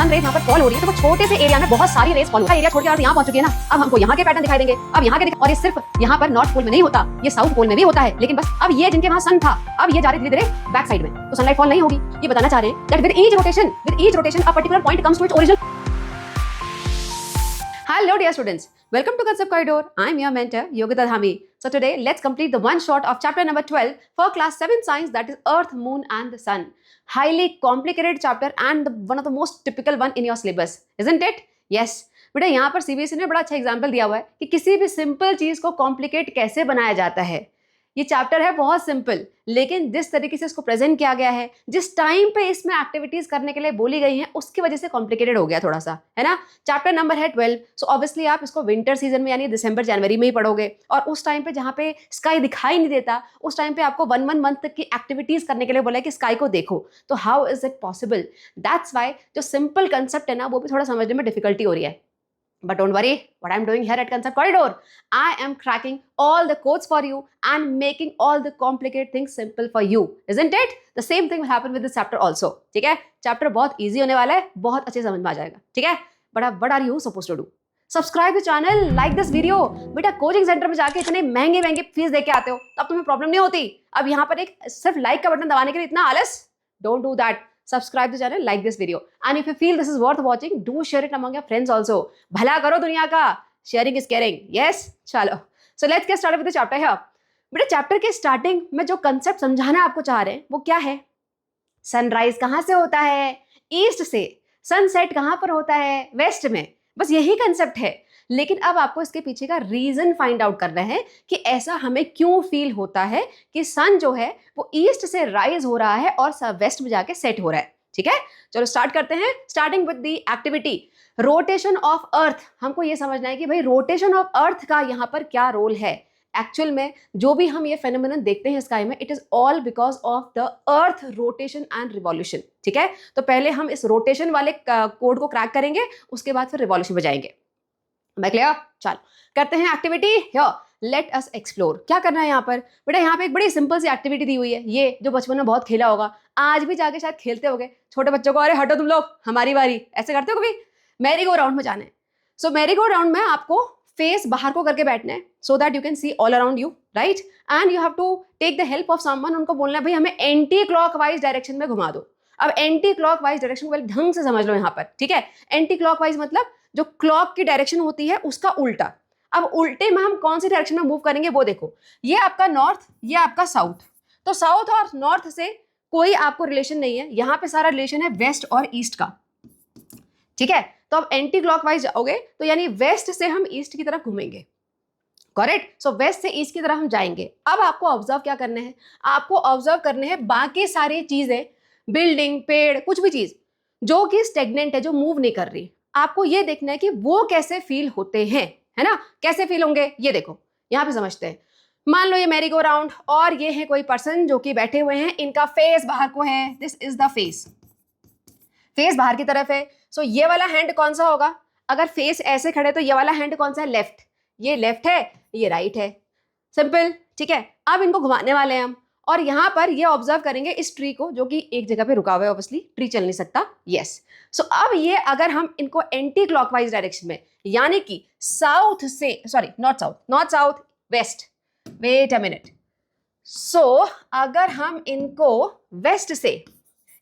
Sun rays यहाँ पर fall हो रही है तो वो छोटे से एरिया में बहुत सारी रेज फॉल हो रही है। एरिया छोड़ के यहाँ पहुंच चुकी है ना, अब हमको यहाँ के पैटर्न दिखाई देंगे, अब यहाँ के और ये सिर्फ यहाँ पर नॉर्थ पोल में नहीं होता, ये साउथ पोल में भी होता है। लेकिन बस अब ये जिनके वहां सन था, अब ये जा रहे धीरे धीरे बैक साइड में, तो सनलाइट फॉल नहीं होगी। ये बताना चाह रहे हैं that with each rotation a particular point comes to its original. Hello dear students, welcome to Concept Corridor. I am your mentor Yogita Dhami. So today let's complete the one shot of chapter number 12 for class 7 science, that is Earth, Moon and the Sun. Highly complicated chapter and one of the most typical one in your syllabus, isn't it? Yes. बेटा यहाँ पर CBSE ने बड़ा अच्छा example दिया हुआ है कि किसी भी सिंपल चीज को कॉम्प्लिकेट कैसे बनाया जाता है। ये चैप्टर है बहुत सिंपल, लेकिन जिस तरीके से इसको प्रेजेंट किया गया है, जिस टाइम पे इसमें एक्टिविटीज करने के लिए बोली गई हैं, उसकी वजह से कॉम्प्लिकेटेड हो गया थोड़ा सा, है ना। चैप्टर नंबर है 12, सो ऑब्वियसली आप इसको विंटर सीजन में यानी दिसंबर जनवरी में ही पढ़ोगे, और उस टाइम पे जहाँ पे स्काई दिखाई नहीं देता, उस टाइम पे आपको 1 मंथ तक की एक्टिविटीज करने के लिए बोला है कि स्काई को देखो। तो how is it possible? That's why जो सिंपल कंसेप्ट है ना, वो भी थोड़ा समझने में डिफिकल्टी हो रही है। But don't worry, what I'm doing here at Concept Corridor, I am cracking all the codes for you and making all the complicated things simple for you, isn't it? The same thing will happen with this chapter also. ठीक है, chapter बहुत easy होने वाला है, बहुत अच्छे समझ में आ जाएगा। ठीक है, but what are you supposed to do? Subscribe the channel, like this video. बेटा कोचिंग सेंटर में जाके इतने महंगे फीस दे के आते हो, तब तुम्हें प्रॉब्लम नहीं होती। अब यहाँ पर एक सिर्फ लाइक का बटन दबाने के लिए इतना आलस, don't do that. Subscribe the channel, like this video, and if you feel this is worth watching, do share it among your friends also. भला करो दुनिया का, sharing is caring. Yes, चलो. So let's get started with the chapter here. बेटा chapter के starting में जो concept समझाना आपको चाह रहे हैं वो क्या है? सनराइज कहाँ से होता है? ईस्ट से। सनसेट कहाँ पर होता है? वेस्ट में। बस यही कंसेप्ट है, लेकिन अब आपको इसके पीछे का रीजन फाइंड आउट करना है कि ऐसा हमें क्यों फील होता है कि सन जो है वो ईस्ट से राइज हो रहा है और वेस्ट में जाके सेट हो रहा है। ठीक है, चलो स्टार्ट करते हैं। Starting with the activity rotation of अर्थ। हमको ये समझना है कि भाई रोटेशन ऑफ अर्थ का यहाँ पर क्या रोल है। एक्चुअल में जो भी हम ये फेनोमेनन देखते हैं स्काई में, it is all because of the earth rotation and revolution. ठीक है, तो पहले हम इस रोटेशन वाले कोड को क्रैक करेंगे, उसके बाद फिर रिवॉल्यूशन बजाएंगे। मैं क्लियर? चलो करते हैं एक्टिविटी। Let us explore. क्या करना है यहाँ पर? बेटा यहाँ पे एक बड़ी सिंपल सी एक्टिविटी दी हुई है, ये जो बचपन में बहुत खेला होगा, आज भी जाके शायद खेलते होगे। छोटे बच्चों को अरे हटो तुम लोग, हमारी बारी, ऐसे करते हो कभी? मैरी गो राउंड में जाना है। सो मैरी गो राउंड में आपको फेस बाहर को करके बैठना है, so that you can see all around you, right. And you have to take the help of someone. उनको बोलना है भाई हमें एंटी क्लॉकवाइज डायरेक्शन में घुमा दो। अब एंटी क्लॉकवाइज डायरेक्शन को ढंग से समझ लो यहाँ पर। ठीक है, एंटी क्लॉकवाइज मतलब जो क्लॉक की डायरेक्शन होती है उसका उल्टा। अब उल्टे में हम कौन सी डायरेक्शन में मूव करेंगे वो देखो। ये आपका नॉर्थ, ये आपका साउथ। तो साउथ और नॉर्थ से कोई आपको रिलेशन नहीं है, यहाँ पे सारा रिलेशन है वेस्ट और ईस्ट का। ठीक है, तो अब एंटी क्लॉकवाइज जाओगे तो यानी वेस्ट से हम ईस्ट की तरफ घूमेंगे। करेक्ट, सो वेस्ट से ईस्ट की तरफ हम जाएंगे। अब आपको ऑब्जर्व क्या करने हैं? आपको ऑब्जर्व करने हैं बाकी सारी चीजें, बिल्डिंग, पेड़, कुछ भी चीज जो कि स्टेगनेंट है, जो मूव नहीं कर रही। आपको ये देखना है कि वो कैसे फील होते हैं, है ना। कैसे फील होंगे ये देखो, यहाँ पे समझते हैं। मान लो ये मैरी गो राउंड और ये है कोई पर्सन जो कि बैठे हुए हैं, इनका फेस बाहर को है, this is the face, face बाहर की तरफ है। सो ये वाला हैंड कौन सा होगा? अगर फेस ऐसे खड़े तो ये वाला हैंड कौन सा है? लेफ्ट। ये लेफ्ट है, ये राइट है, सिंपल। ठीक है, अब इनको घुमाने वाले हैं हम, और यहाँ पर ये ऑब्जर्व करेंगे इस ट्री को जो कि एक जगह पे रुका हुआ है, ऑब्वियसली ट्री चल नहीं सकता। यस, सो अब ये अगर हम इनको एंटी क्लॉकवाइज डायरेक्शन में, यानी कि साउथ से, sorry not south, west, wait a minute. So अगर हम इनको वेस्ट से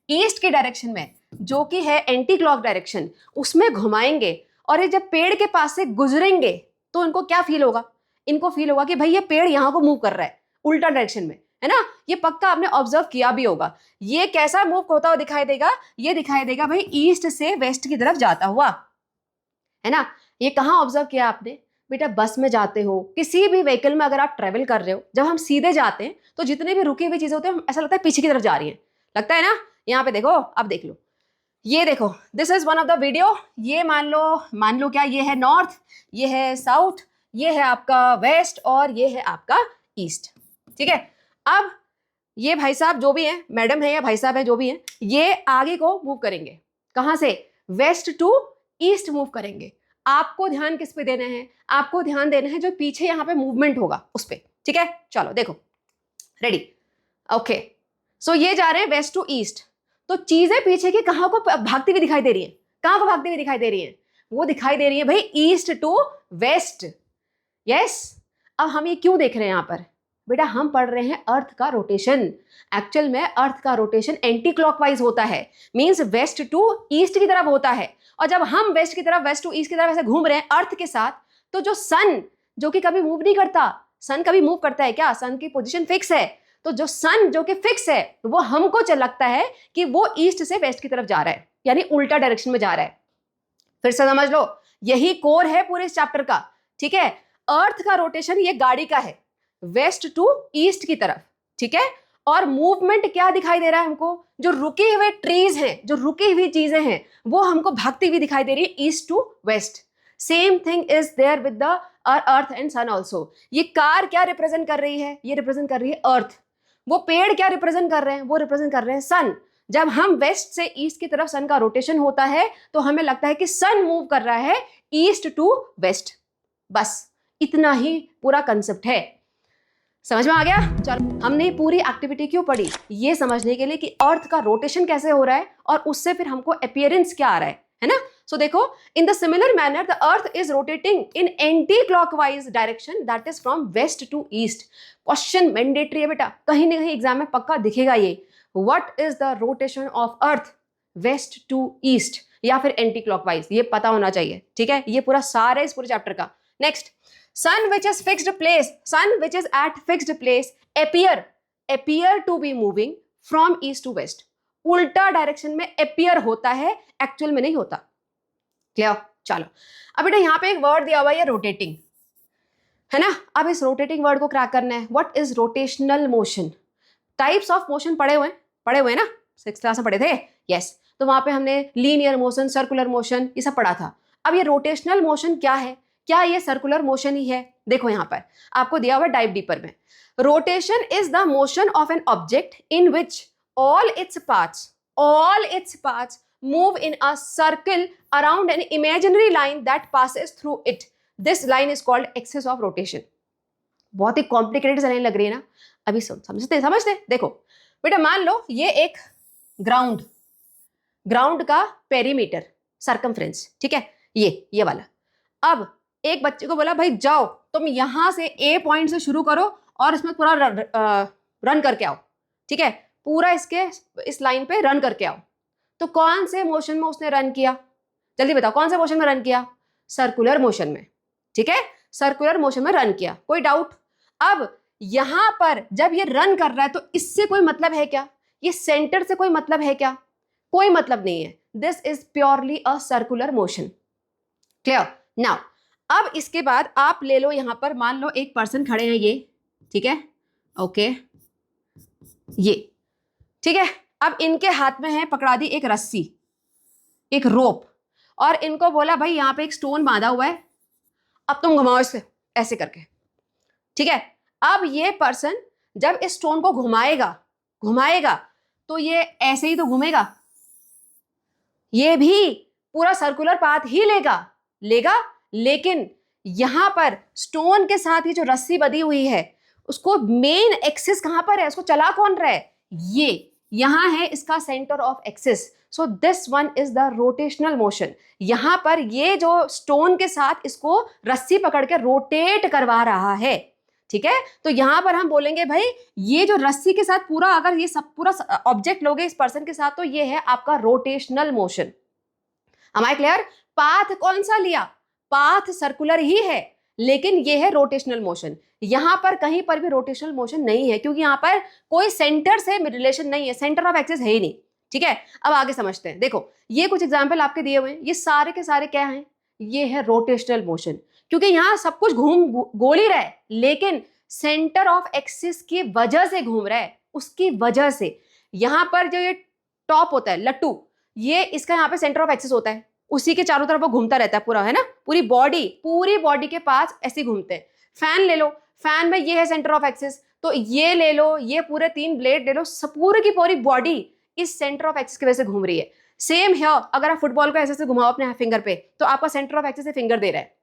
ईस्ट के डायरेक्शन में, जो कि है एंटी क्लॉक डायरेक्शन, उसमें घुमाएंगे, और ये जब पेड़ के पास से गुजरेंगे तो इनको क्या फील होगा? इनको फील होगा कि भाई ये पेड़ यहाँ को मूव कर रहा है उल्टा डायरेक्शन में, है ना। ये पक्का आपने ऑब्जर्व किया भी होगा। ये कैसा मूव होता हुआ दिखाई देगा? ये दिखाई देगा भाई ईस्ट से वेस्ट की तरफ जाता हुआ, है ना। ये कहाँ ऑब्जर्व किया आपने? बेटा बस में जाते हो, किसी भी व्हीकल में अगर आप ट्रेवल कर रहे हो, जब हम सीधे जाते हैं तो जितने भी रुकी हुई चीजें होती हैं ऐसा लगता है पीछे की तरफ जा रही है, लगता है ना। यहाँ पे देखो, अब देख लो, ये देखो, this is one of the video. ये मान लो क्या, ये है नॉर्थ, ये है साउथ, ये है आपका वेस्ट और ये है आपका ईस्ट। ठीक है, अब ये भाई साहब जो भी हैं, मैडम है या भाई साहब है जो भी हैं, ये आगे को मूव करेंगे। कहाँ से? वेस्ट टू ईस्ट मूव करेंगे। आपको ध्यान किस पे देना है? आपको ध्यान देना है जो पीछे यहाँ पे मूवमेंट होगा उस पे। ठीक है, चलो देखो, रेडी, ओके। सो ये जा रहे हैं वेस्ट टू ईस्ट, तो चीजें पीछे की कहाँ को भागती हुई दिखाई दे रही है? कहां को भागती हुई दिखाई दे रही है? वो दिखाई दे रही है भाई ईस्ट टू वेस्ट। यस। अब हम ये क्यों देख रहे हैं यहां पर? बेटा हम पढ़ रहे हैं अर्थ का रोटेशन। एक्चुअल में अर्थ का रोटेशन एंटी क्लॉकवाइज होता है, मींस वेस्ट टू ईस्ट की तरफ होता है। और जब हम वेस्ट की तरफ, वेस्ट टू ईस्ट की तरफ ऐसे घूम रहे हैं अर्थ के साथ, तो जो सन, जो कि कभी मूव नहीं करता, सन कभी मूव करता है क्या? सन की पोजीशन फिक्स है। तो जो सन जो कि फिक्स है, वो हमको लगता है कि वो ईस्ट से वेस्ट की तरफ जा रहा है, यानी उल्टा डायरेक्शन में जा रहा है। फिर से समझ लो, यही कोर है पूरे इस चैप्टर का। ठीक है, अर्थ का रोटेशन ये गाड़ी का है, वेस्ट टू ईस्ट की तरफ। ठीक है, और मूवमेंट क्या दिखाई दे रहा है हमको? जो रुके हुए ट्रीज हैं, जो रुकी हुई चीजें हैं, वो हमको भागती हुई दिखाई दे रही है east to west. Same thing is there with the earth and sun also. ये कार क्या रिप्रेजेंट कर रही है? ये रिप्रेजेंट कर रही है अर्थ। वो पेड़ क्या रिप्रेजेंट कर रहे हैं? वो रिप्रेजेंट कर रहे हैं सन। जब हम वेस्ट से ईस्ट की तरफ सन का रोटेशन होता है, तो हमें लगता है कि सन मूव कर रहा है ईस्ट टू वेस्ट। बस इतना ही पूरा कंसेप्ट है। समझ में आ गया? चलो, हमने पूरी एक्टिविटी क्यों पढ़ी? ये समझने के लिए कि अर्थ का रोटेशन कैसे हो रहा है और उससे फिर हमको अपीयरेंस क्या आ रहा है ना? सो देखो, in the similar manner the earth is rotating in anti clockwise direction, that is from west to east. Question mandatory है बेटा, कहीं ना कहीं एग्जाम में पक्का दिखेगा ये। What is the rotation of earth? West to east या फिर एंटी क्लॉकवाइज, ये पता होना चाहिए। ठीक है, ये पूरा सारा इस पूरे चैप्टर का। Next, sun which is fixed place, sun which is at fixed place appear to be moving from east to west। उल्टा डायरेक्शन में appear होता है, एक्चुअल में नहीं होता। क्लियर? चलो, अब बेटा यहाँ पे एक वर्ड दिया हुआ है रोटेटिंग, है ना? अब इस रोटेटिंग वर्ड को क्रैक करना है। What is rotational motion? Types of motion पढ़े हुए ना, 6th क्लास में पढ़े थे। यस, तो वहां पे हमने लीनियर मोशन, सर्कुलर मोशन, ये सब पढ़ा था। अब ये रोटेशनल मोशन क्या है? क्या ये सर्कुलर मोशन ही है? देखो यहां पर आपको दिया हुआ डाइव डीपर में, rotation is the motion of an object in which all its parts move in a circle around an imaginary line that passes through it. This line is called axis of rotation. बहुत ही complicated line लग रही है ना? अभी समझते। देखो बेटा, मान लो ये एक ग्राउंड का पेरीमीटर, सर्कमफ्रेंस, ठीक है, ये वाला। अब एक बच्चे को बोला भाई जाओ तुम यहां से ए पॉइंट से शुरू करो और इसमें पूरा रन करके आओ। ठीक है, पूरा इस लाइन पे रन करके आओ। तो कौन से मोशन में उसने रन किया? जल्दी बताओ, कौन से मोशन में रन किया? सर्कुलर मोशन में। ठीक है, सर्कुलर मोशन में रन किया, कोई डाउट? अब यहां पर जब ये रन कर रहा है, तो इससे कोई मतलब है क्या? ये सेंटर से कोई मतलब है क्या? कोई मतलब नहीं है। This is purely a circular motion. Clear? Now अब इसके बाद आप ले लो, यहां पर मान लो एक पर्सन खड़े हैं, ये, ठीक है, ओके, ये, ठीक है। अब इनके हाथ में है पकड़ा दी एक रस्सी, एक रोप, और इनको बोला भाई यहां पे एक स्टोन बांधा हुआ है, अब तुम घुमाओ इसे ऐसे करके। ठीक है, अब ये पर्सन जब इस स्टोन को घुमाएगा तो ये ऐसे ही तो घूमेगा, ये भी पूरा सर्कुलर पाथ ही लेगा, लेकिन यहां पर स्टोन के साथ ही जो रस्सी बंधी हुई है, उसको मेन एक्सिस कहां पर है? उसको चला कौन रहा है? ये यहां है इसका centre of axis. So this one is the rotational motion. यहां पर ये जो स्टोन के साथ इसको रस्सी पकड़ के रोटेट करवा रहा है। ठीक है, तो यहां पर हम बोलेंगे भाई ये जो रस्सी के साथ पूरा, अगर ये सब पूरा ऑब्जेक्ट लोगे इस पर्सन के साथ, तो ये है आपका rotational motion. Am I clear? Path कौन सा लिया? पाथ सर्कुलर ही है, लेकिन ये है रोटेशनल मोशन। यहां पर कहीं पर भी रोटेशनल मोशन नहीं है, क्योंकि यहां पर कोई सेंटर से रिलेशन नहीं है, सेंटर ऑफ एक्सिस है ही नहीं। ठीक है, अब आगे समझते हैं। देखो ये कुछ एग्जाम्पल आपके दिए हुए हैं, ये सारे के सारे क्या हैं? ये है रोटेशनल मोशन, क्योंकि यहां सब कुछ गोल ही रहा है, लेकिन सेंटर ऑफ एक्सिस की वजह से घूम रहा है। उसकी वजह से यहां पर जो ये टॉप होता है लट्टू, ये इसका यहाँ पे सेंटर ऑफ एक्सिस होता है, उसी के चारों तरफ वो घूमता रहता है पूरा, है ना? पूरी बॉडी के पास ऐसे घूमते हैं। फैन ले लो, फैन में ये है सेंटर ऑफ एक्सिस, तो ये ले लो, ये पूरे 3 ब्लेड ले लो, पूरी की पूरी बॉडी इस सेंटर ऑफ एक्सिस की वजह से घूम रही है। सेम है, अगर आप फुटबॉल को ऐसे घुमाओ अपने फिंगर पे, तो आपका सेंटर ऑफ एक्सिस से फिंगर दे रहा है।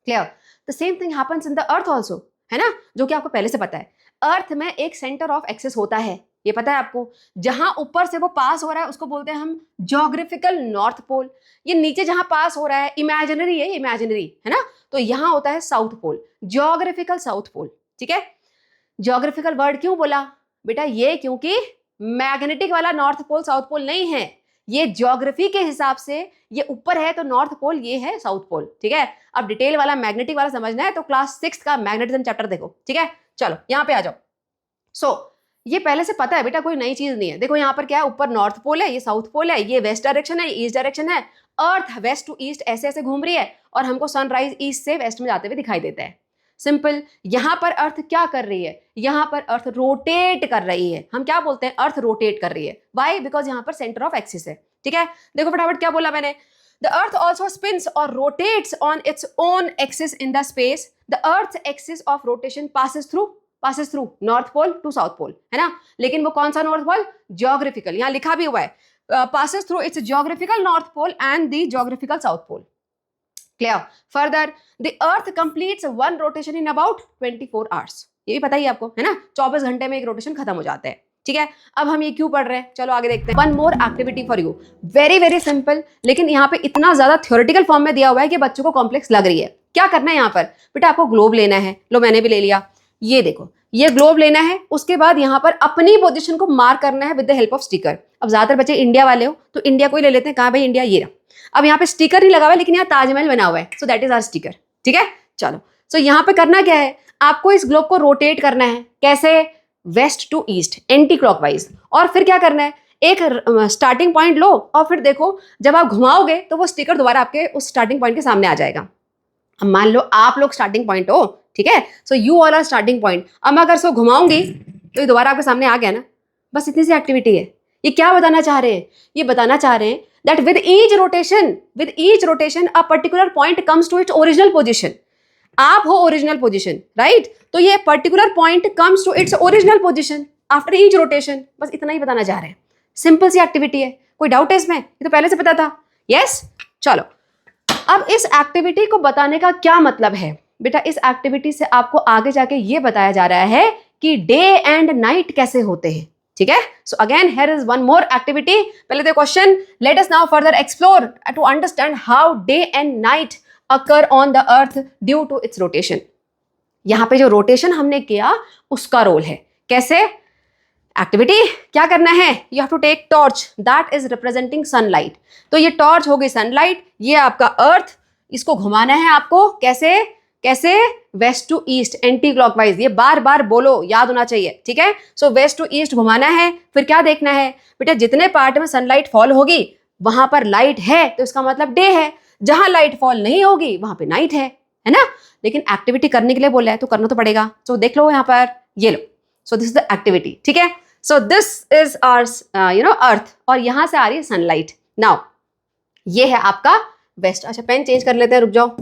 Clear? The same thing happens in the earth also, है ना, जो कि आपको पहले से पता है। अर्थ में एक सेंटर ऑफ एक्सिस होता है, ये पता है आपको? जहां ऊपर से वो पास हो रहा है उसको बोलते हैं हम ज्योग्राफिकल नॉर्थ पोल। ये नीचे जहां पास हो रहा है इमेजिनरी है, इमेजिनरी है ना, तो यहां होता है south pole, geographical south pole. ठीक है, ज्योग्राफिकल वर्ड क्यों बोला बेटा? ये क्योंकि मैग्नेटिक वाला नॉर्थ पोल साउथ पोल नहीं है, ये ज्योग्राफी के हिसाब से ये ऊपर है तो नॉर्थ पोल, ये है साउथ पोल। ठीक है, अब डिटेल वाला मैग्नेटिक वाला समझना है तो क्लास 6 का मैग्नेटिज्म चैप्टर देखो। ठीक है, चलो यहां पे आ जाओ। सो ये पहले से पता है बेटा, कोई नई चीज नहीं है। देखो यहाँ पर क्या है, ऊपर नॉर्थ पोल है, ये साउथ पोल है, ये वेस्ट डायरेक्शन है, ये ईस्ट डायरेक्शन है। अर्थ वेस्ट टू ईस्ट ऐसे ऐसे घूम रही है और हमको सनराइज ईस्ट से वेस्ट में जाते हुए दिखाई देता है। सिंपल। यहां पर अर्थ क्या कर रही है? यहां पर अर्थ रोटेट कर रही है। हम क्या बोलते हैं? अर्थ रोटेट कर रही है। वाई? बिकॉज यहां पर सेंटर ऑफ एक्सिस है। ठीक है, देखो फटाफट क्या बोला मैंने। The earth also spins or rotates on its own axis in the space. The earth's axis of rotation passes through north pole to south pole, है ना? लेकिन वो कौन सा नॉर्थ पोल? ज्योग्राफिकल, यहाँ लिखा भी हुआ है, passes through its geographical north pole and the geographical south pole. Clear? Further, the earth completes one rotation in about 24 hours. ये भी पता ही आपको, है ना? 24 घंटे में एक रोटेशन खत्म हो जाता है। ठीक है, अब हम ये क्यों पढ़ रहे हैं? चलो आगे देखते हैं। One more activity for you, very very simple, लेकिन यहाँ पे इतना ज्यादा थ्योरेटिकल फॉर्म में दिया हुआ है कि बच्चों को कॉम्प्लेक्स लग रही है। क्या करना है यहाँ पर बेटा? आपको ग्लोब लेना है। लो मैंने भी ले लिया। ये देखो, ये ग्लोब लेना है। उसके बाद यहाँ पर अपनी पोजीशन को मार्क करना है with the help of sticker. अब ज्यादातर बच्चे इंडिया वाले हो तो इंडिया को ही ले लेते हैं। कहाँ भाई इंडिया? ये रहा। अब यहाँ पे स्टिकर नहीं लगा हुआ है, लेकिन यहाँ ताजमहल बना हुआ है, so that is our sticker. ठीक है, चलो। सो यहाँ पे करना क्या है? आपको इस ग्लोब को रोटेट करना है। कैसे? West to east, anti clockwise. और फिर क्या करना है? एक स्टार्टिंग पॉइंट लो और फिर देखो जब आप घुमाओगे तो वो स्टिकर दोबारा आपके उस स्टार्टिंग पॉइंट के सामने आ जाएगा। अब मान लो आप लोग स्टार्टिंग पॉइंट हो, ठीक है, so you all are starting point. अब मैं अगर सो घुमाऊंगी तो ये दोबारा आपके सामने आ गया ना। बस इतनी सी एक्टिविटी है। ये क्या बताना चाह रहे हैं? ये बताना चाह रहे हैं that with each rotation a particular point comes to its original position. आप हो ओरिजिनल पोजीशन, राइट? तो ये particular point comes to its original position after each rotation. बस इतना ही बताना चाह रहे हैं। सिंपल सी एक्टिविटी है। कोई डाउट है इसमें? ये तो पहले से पता था। यस, चलो। अब इस एक्टिविटी को बताने का क्या मतलब है बेटा? इस एक्टिविटी से आपको आगे जाके ये बताया जा रहा है कि डे एंड नाइट कैसे होते हैं। ठीक है, so again here is one more activity. पहले तो question, let us now further explore to understand how day and night occur on the earth due to its rotation. यहां पे जो रोटेशन हमने किया उसका रोल है। कैसे? एक्टिविटी क्या करना है? You have to take torch that is representing sunlight. तो ये टॉर्च हो गई सनलाइट, ये आपका अर्थ, इसको घुमाना है आपको। कैसे? कैसे? West to east, anti clockwise. ये बार बार बोलो, याद होना चाहिए। ठीक है, सो वेस्ट टू ईस्ट घुमाना है। फिर क्या देखना है बेटा? जितने पार्ट में सनलाइट फॉल होगी वहां पर लाइट है तो इसका मतलब डे है। जहां लाइट फॉल नहीं होगी वहां पे नाइट है ना? लेकिन एक्टिविटी करने के लिए बोला है तो करना तो पड़ेगा। सो देख लो यहाँ पर, ये लो। So this is the activity. ठीक है, so this is our earth और यहां से आ रही है सनलाइट। नाउ ये है आपका वेस्ट। अच्छा पेन चेंज कर लेते हैं, रुक जाओ।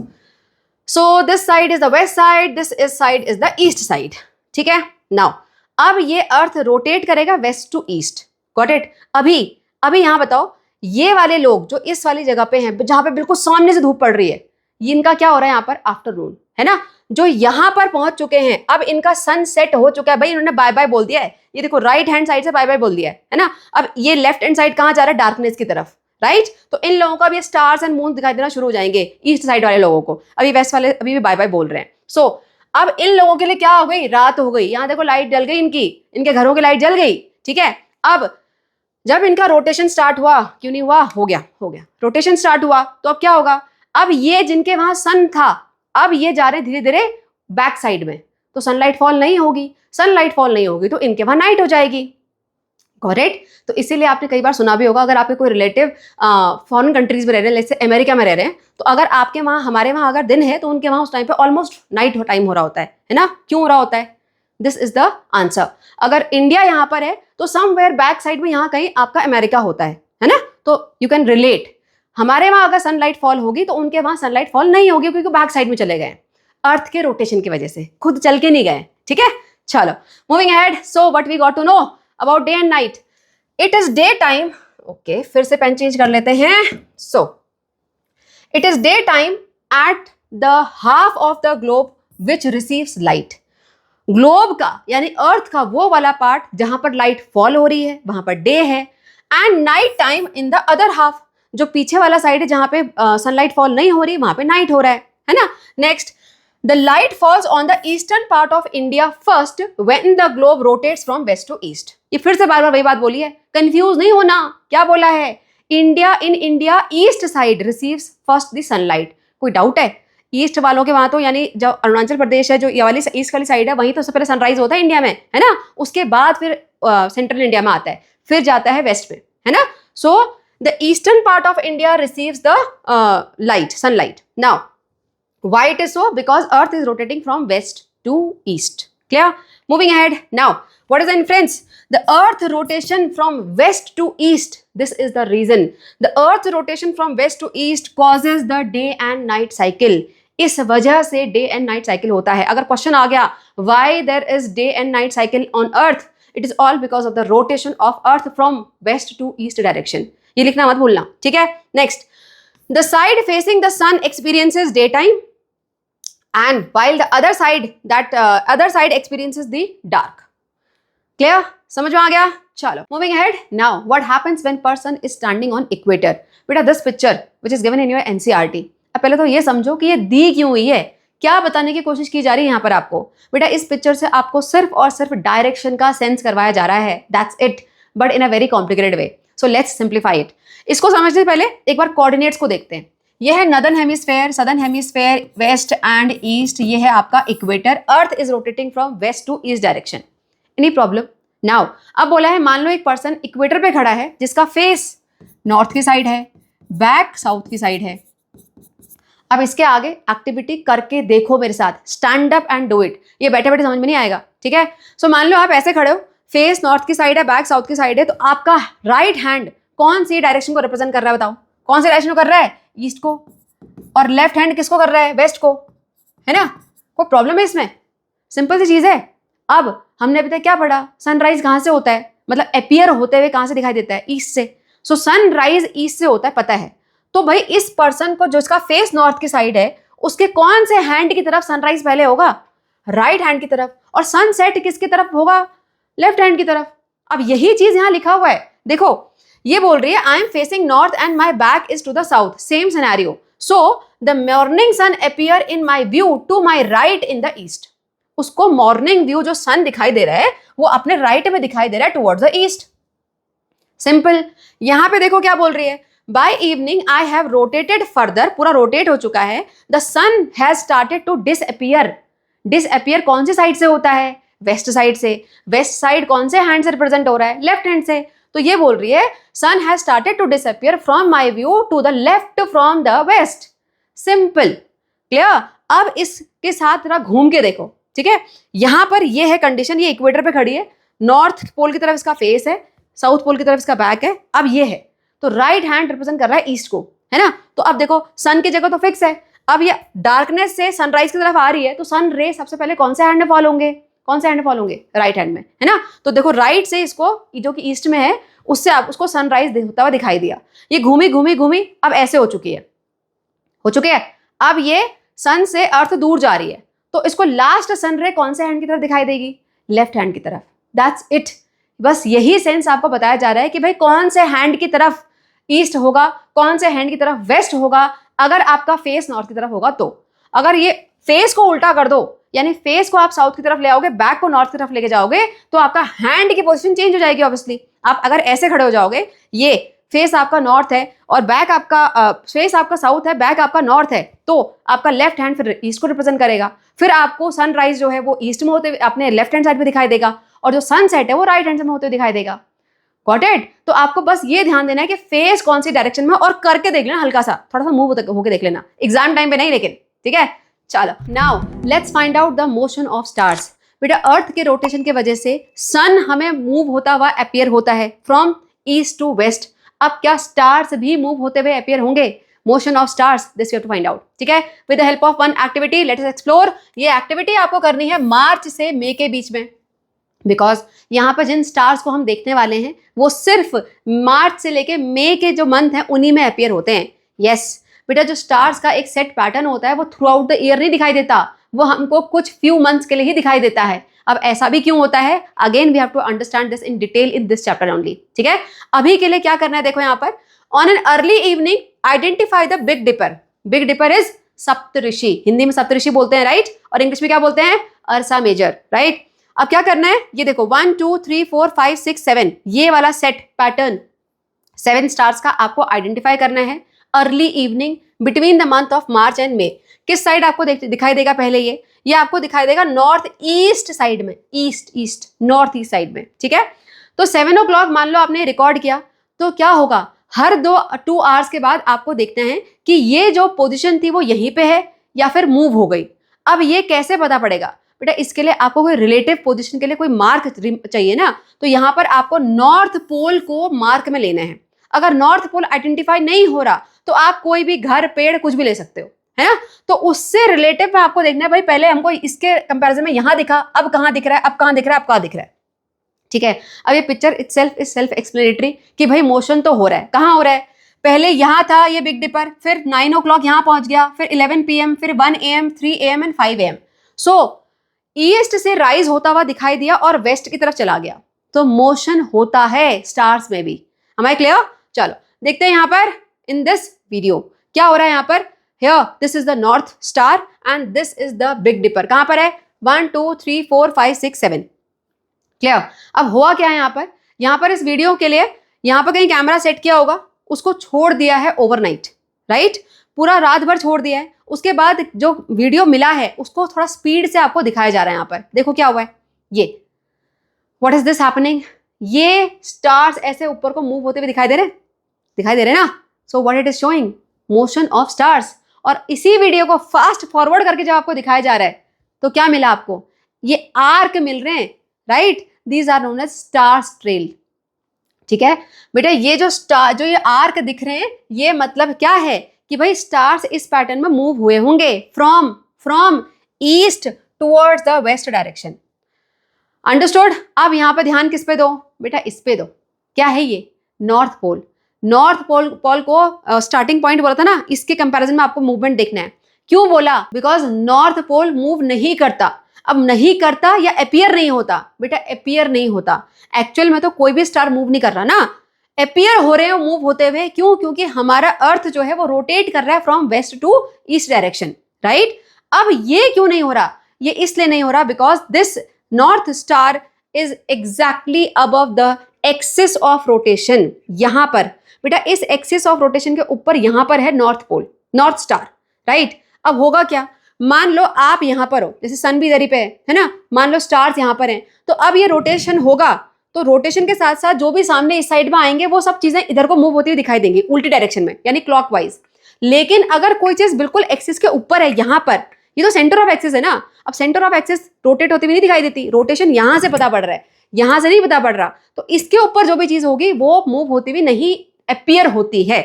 So this side is the west side, this is side is the east side. ठीक है, नाउ अब ये अर्थ रोटेट करेगा west to east. Got it? अभी यहां बताओ, ये वाले लोग जो इस वाली जगह पे हैं जहां पे बिल्कुल सामने से धूप पड़ रही है, इनका क्या हो रहा है यहाँ पर? आफ्टरनून, है ना? जो यहाँ पर पहुंच चुके हैं अब इनका सन सेट हो चुका है। भाई इन्होंने बाय बाय बोल दिया है। ये देखो राइट हैंड साइड से बाय बाय बोल दिया है ना? अब ये लेफ्ट हैंड साइड कहाँ जा रहा है? डार्कनेस की तरफ, राइट? तो इन लोगों का भी स्टार्स एंड मून दिखाई देना शुरू हो जाएंगे। ईस्ट साइड वाले लोगों को, अभी वेस्ट वाले अभी भी बाय बाय बोल रहे हैं। सो अब इन लोगों के लिए क्या हो गई? रात हो गई। यहाँ देखो लाइट जल गई, इनके घरों की लाइट जल गई। ठीक है, अब जब इनका रोटेशन स्टार्ट हुआ, क्यों नहीं हुआ? हो गया रोटेशन स्टार्ट हुआ। तो अब क्या होगा? अब ये जिनके वहां सन था, अब ये जा रहे धीरे धीरे बैक साइड में, तो सनलाइट फॉल नहीं होगी तो इनके वहां नाइट हो जाएगी। करेक्ट? तो इसीलिए आपने कई बार सुना भी होगा, अगर आपके कोई रिलेटिव फॉरेन कंट्रीज में रह रहे हैं, जैसे अमेरिका में रह रहे हैं, तो अगर आपके वहां हमारे वहां अगर दिन है तो उनके वहां उस टाइम पे ऑलमोस्ट नाइट टाइम हो रहा होता है ना? क्यों हो रहा होता है? This is the answer. अगर इंडिया यहाँ पर है तो समवेयर बैक साइड में यहाँ कहीं आपका अमेरिका होता है ना? तो यू कैन रिलेट। हमारे वहां अगर सनलाइट फॉल होगी तो उनके वहां सनलाइट फॉल नहीं होगी, क्योंकि बैक साइड में चले गए अर्थ के रोटेशन की वजह से, खुद चल के नहीं गए। ठीक है, चलो moving ahead. So what we got to know about day and night? It is day time. Okay, फिर से पेन चेंज कर लेते हैं। So it is day time at the half of the globe which receives light. Globe का यानी अर्थ का वो वाला पार्ट जहां पर लाइट फॉल हो रही है वहां पर डे है, and night time in the other half, जो पीछे वाला साइड है जहां पे सनलाइट फॉल नहीं हो रही वहां पे नाइट हो रहा है ना। Next, the light falls on the eastern part of India first when the globe rotates from west to east. ये फिर से बार बार वही बात बोली है, कंफ्यूज नहीं होना। क्या बोला है? India east side receives first the sunlight. कोई डाउट है? ईस्ट वालों के वहां तो यानी जो अरुणाचल प्रदेश है, जो ये वाली ईस्ट वाली साइड है, वहीं तो सबसे पहले सनराइज होता है इंडिया में, है ना। उसके बाद फिर सेंट्रल इंडिया में आता है, फिर जाता है वेस्ट में, है ना। So the eastern part of India receives the light, sunlight. Now why it is so? Because earth is rotating from west to east. Clear? Moving ahead. Now, what is the inference? The earth rotation from west to east. This is the reason. The earth rotation from west to east causes the day and night cycle. इस वजह से day and night cycle होता है। अगर question आ गया why there is day and night cycle on earth, it is all because of the rotation of earth from west to east direction. ये लिखना मत भूलना, ठीक है। Next, the side facing the sun experiences day time, and while the other side experiences the dark. Clear? समझ में आ गया? चलो, moving ahead. Now, what happens when person is standing on equator? बेटा, this picture which is given in your NCERT. अब पहले तो ये समझो कि ये दी क्यों हुई है, क्या बताने की कोशिश की जा रही है यहाँ पर आपको। बेटा, इस पिक्चर से आपको सिर्फ और सिर्फ डायरेक्शन का सेंस करवाया जा रहा है, that's it, but in a very complicated way. So let's simplify it. इसको समझने से पहले एक बार कोऑर्डिनेट्स को देखते हैं। ये है northern hemisphere, southern hemisphere, west and east. ये है आपका equator. Earth is rotating from west to east direction. Any problem? Now, अब बोला है मान लो एक पर्सन इक्वेटर पे खड़ा है जिसका फेस नॉर्थ की साइड है, बैक साउथ की साइड है। अब इसके आगे एक्टिविटी करके देखो मेरे साथ, stand up and do it. ये बैठे बैठे समझ में नहीं आएगा, ठीक है। सो मान लो आप ऐसे खड़े हो, फेस नॉर्थ की साइड है, बैक साउथ की साइड है, तो आपका राइट हैंड कौन सी डायरेक्शन को रिप्रेजेंट कर रहा है? बताओ, कौन सी डायरेक्शन को कर रहा है? ईस्ट को। और लेफ्ट हैंड किसको कर रहा है? वेस्ट को, है ना। कोई प्रॉब्लम है इसमें? सिंपल सी चीज है। अब हमने अभी तक क्या पढ़ा? सनराइज कहां से होता है, मतलब अपीयर होते हुए कहां से दिखाई देता है? ईस्ट से। सो सनराइज ईस्ट से होता है, पता है। तो भाई इस पर्सन को, जो इसका फेस नॉर्थ की साइड है, उसके कौन से हैंड की तरफ सनराइज पहले होगा? राइट हैंड की तरफ। और सनसेट किसकी तरफ होगा? लेफ्ट हैंड की तरफ। अब यही चीज यहां लिखा हुआ है, देखो। ये बोल रही है I am facing north and my back is to the south, same scenario. So the morning sun appear in my view to my right in the east. उसको मॉर्निंग व्यू जो सन दिखाई दे रहा है वो अपने राइट में दिखाई दे रहा है टुवर्ड्स द ईस्ट। सिंपल। यहां पे देखो क्या बोल रही है, by evening I have rotated further, पूरा रोटेट हो चुका है। The sun has started to disappear. Disappear कौन सी साइड से होता है? वेस्ट साइड से। वेस्ट साइड कौन से हैंड से रिप्रेजेंट हो रहा है? लेफ्ट हैंड से। तो ये बोल रही है sun has started to disappear from my view to the left from the west. Simple, clear. अब इसके साथ जरा घूम के देखो, ठीक है। यहां पर ये है कंडीशन, ये इक्वेटर पे खड़ी है, नॉर्थ पोल की तरफ इसका फेस है, साउथ पोल की तरफ इसका बैक है। अब ये है, तो राइट हैंड रिप्रेजेंट कर रहा है ईस्ट को, है ना। तो अब देखो सन की जगह तो फिक्स है। अब ये डार्कनेस से सनराइज की तरफ आ रही है, तो सन रे सबसे पहले कौन से हैंड में फॉल होंगे? कौन से हैंड में फॉल होंगे? राइट हैंड में, है ना। तो देखो राइट से इसको, जो कि ईस्ट में है, उससे आप उसको सनराइज होता हुआ दिखाई दिया। ये घूमी घूमी घूमी अब ऐसे हो चुकी है, हो चुकी है। अब ये सन से अर्थ दूर जा रही है, तो इसको लास्ट सन रे कौन से हैंड की तरफ दिखाई देगी? लेफ्ट हैंड की तरफ। That's it. बस यही सेंस आपको बताया जा रहा है कि भाई कौन से हैंड की तरफ ईस्ट होगा, कौन से हैंड की तरफ वेस्ट होगा, अगर आपका फेस नॉर्थ की तरफ होगा तो। अगर ये फेस को उल्टा कर दो, यानी फेस को आप साउथ की तरफ ले आओगे, बैक को नॉर्थ की तरफ लेके जाओगे, तो आपका हैंड की पोजीशन चेंज हो जाएगी ऑब्वियसली। आप अगर ऐसे खड़े हो जाओगे, ये फेस आपका नॉर्थ है और बैक आपका फेस आपका साउथ है, बैक आपका नॉर्थ है, तो आपका लेफ्ट हैंड फिर ईस्ट को रिप्रेजेंट करेगा। फिर आपको सनराइज जो है वो ईस्ट में होते हुए अपने लेफ्ट हैंड साइड पे दिखाई देगा, और जो सनसेट है वो राइट हैंड में होते हुए दिखाई देगा। Got it? तो आपको बस ये ध्यान देना है कि फेस कौन सी डायरेक्शन में, और करके देख लेना, हल्का सा थोड़ा सा मूव होके देख लेना, एग्जाम टाइम पे नहीं लेकिन, ठीक है। चलो, now let's find out the motion of stars. बेटा, अर्थ के रोटेशन की वजह से सन हमें मूव होता हुआ अपीयर होता है फ्रॉम ईस्ट टू वेस्ट। अब क्या स्टार्स भी मूव होते हुए अपीयर होंगे? Motion of stars, this you have to find out, ठीक है। With the help of one activity let us explore. ये एक्टिविटी आपको करनी है मार्च से मई के बीच में, बिकॉज यहाँ पर जिन स्टार्स को हम देखने वाले हैं वो सिर्फ मार्च से लेके मई के जो मंथ हैं उन्हीं में अपीयर होते हैं। यस बेटा, जो स्टार्स का एक सेट पैटर्न होता है वो थ्रू आउट द ईयर नहीं दिखाई देता, वो हमको कुछ फ्यू मंथ्स के लिए ही दिखाई देता है। अब ऐसा भी क्यों होता है, again we have to understand this in detail in this chapter only, ठीक है। अभी के लिए क्या करना है, देखो यहाँ पर, on an early evening identify the big dipper. Big dipper is Saptarishi, Hindi में सप्तऋषि बोलते हैं, राइट, और इंग्लिश में क्या बोलते हैं, अर्सा मेजर, राइट। अब क्या करना है, ये देखो 1 2 3 4 5 6 7 ये वाला सेट पैटर्न 7 स्टार्स का आपको आइडेंटिफाई करना है early evening between the month of March and मे। किस साइड आपको दिखाई देगा, पहले ये आपको दिखाई देगा नॉर्थ ईस्ट साइड में, ईस्ट नॉर्थ ईस्ट साइड में, ठीक है। तो 7 o'clock मान लो आपने रिकॉर्ड किया, तो क्या होगा, हर 2 आवर्स के बाद आपको देखते हैं कि ये जो पोजीशन थी वो यहीं पे है या फिर मूव हो गई। अब ये कैसे पता पड़ेगा बेटा, इसके लिए आपको कोई रिलेटिव पोजीशन के लिए कोई मार्क चाहिए ना, तो यहाँ पर आपको नॉर्थ पोल को मार्क में लेना है। अगर नॉर्थ पोल आइडेंटिफाई नहीं हो रहा तो आप कोई भी घर, पेड़, कुछ भी ले सकते हो, है ना। तो उससे रिलेटिव में आपको देखना है, भाई पहले हमको इसके कंपैरिजन में यहां दिखा, अब कहां दिख रहा है, अब कहां दिख रहा है, अब कहां दिख रहा है, ठीक है। अब ये picture itself is self explanatory कि भाई मोशन तो हो रहा है, कहां हो रहा है, पहले यहां था ये बिग डिपर, फिर 9 o'clock यहां पहुंच गया, फिर 11 PM, फिर 1 AM, 3 AM and 5 AM। So east से राइज होता हुआ दिखाई दिया और वेस्ट की तरफ चला गया, तो मोशन होता है स्टार्स में भी। Am I clear? चलो देखते हैं यहाँ पर इन दिस वीडियो क्या हो रहा है। यहाँ पर here this is the north star and this is the big dipper। कहां पर है, 1 2 3 4 5 6 7। क्लियर। अब हुआ क्या है यहाँ पर इस वीडियो के लिए यहाँ पर कहीं कैमरा सेट किया होगा, उसको छोड़ दिया है ओवरनाइट, राइट, पूरा रात भर छोड़ दिया है। उसके बाद जो वीडियो मिला है उसको थोड़ा स्पीड से आपको दिखाया जा रहा है। यहाँ पर देखो क्या हुआ है, ये व्हाट इज दिस हैपनिंग, ये स्टार्स ऐसे ऊपर को मूव होते हुए दिखाई दे रहे ना। सो what it is showing, motion of stars. और इसी वीडियो को फास्ट फॉरवर्ड करके जब आपको दिखाया जा रहा है तो क्या मिला आपको, ये आर्क मिल रहे हैं, right, these are known as stars trail, ठीक है बेटा। ये जो ये आर्क दिख रहे हैं, ये मतलब क्या है कि भाई स्टार्स इस पैटर्न में मूव हुए होंगे from east towards the west direction. Understood. अब यहां पर ध्यान किस पे दो बेटा, इस पे दो, क्या है ये, नॉर्थ पोल। नॉर्थ पोल को स्टार्टिंग पॉइंट बोला था ना, इसके कंपैरिजन में आपको मूवमेंट देखना है। क्यों बोला, बिकॉज नॉर्थ पोल मूव नहीं करता। अब नहीं करता या अपीयर नहीं होता बेटा, अपीयर नहीं होता, एक्चुअल में तो कोई भी स्टार मूव नहीं कर रहा ना, अपीयर हो रहे हैं मूव होते हुए। क्यों, क्योंकि हमारा अर्थ जो है वो रोटेट कर रहा है from west to east direction, right. अब ये क्यों नहीं हो रहा, ये इसलिए नहीं हो रहा because this north star is exactly above the axis of rotation. यहां पर बेटा इस एक्सिस ऑफ रोटेशन के ऊपर यहां पर है north pole, north star, right. अब होगा क्या, मान लो आप यहां पर हो, जैसे सन भी इधर ही पे है ना, मान लो स्टार्स यहां पर हैं, तो अब ये रोटेशन होगा, तो रोटेशन के साथ साथ जो भी सामने इस साइड में आएंगे वो सब चीजें इधर को मूव होती हुई दिखाई देंगी उल्टी डायरेक्शन में, यानी क्लॉकवाइज। लेकिन अगर कोई चीज बिल्कुल एक्सिस के ऊपर है, यहां पर, ये तो सेंटर ऑफ एक्सिस है ना, अब सेंटर ऑफ एक्सिस रोटेट होती हुई नहीं दिखाई देती, रोटेशन यहां से पता पड़ रहा है, यहां से नहीं पता पड़ रहा, तो इसके ऊपर जो भी चीज होगी वो मूव होती हुई नहीं अपीयर होती है।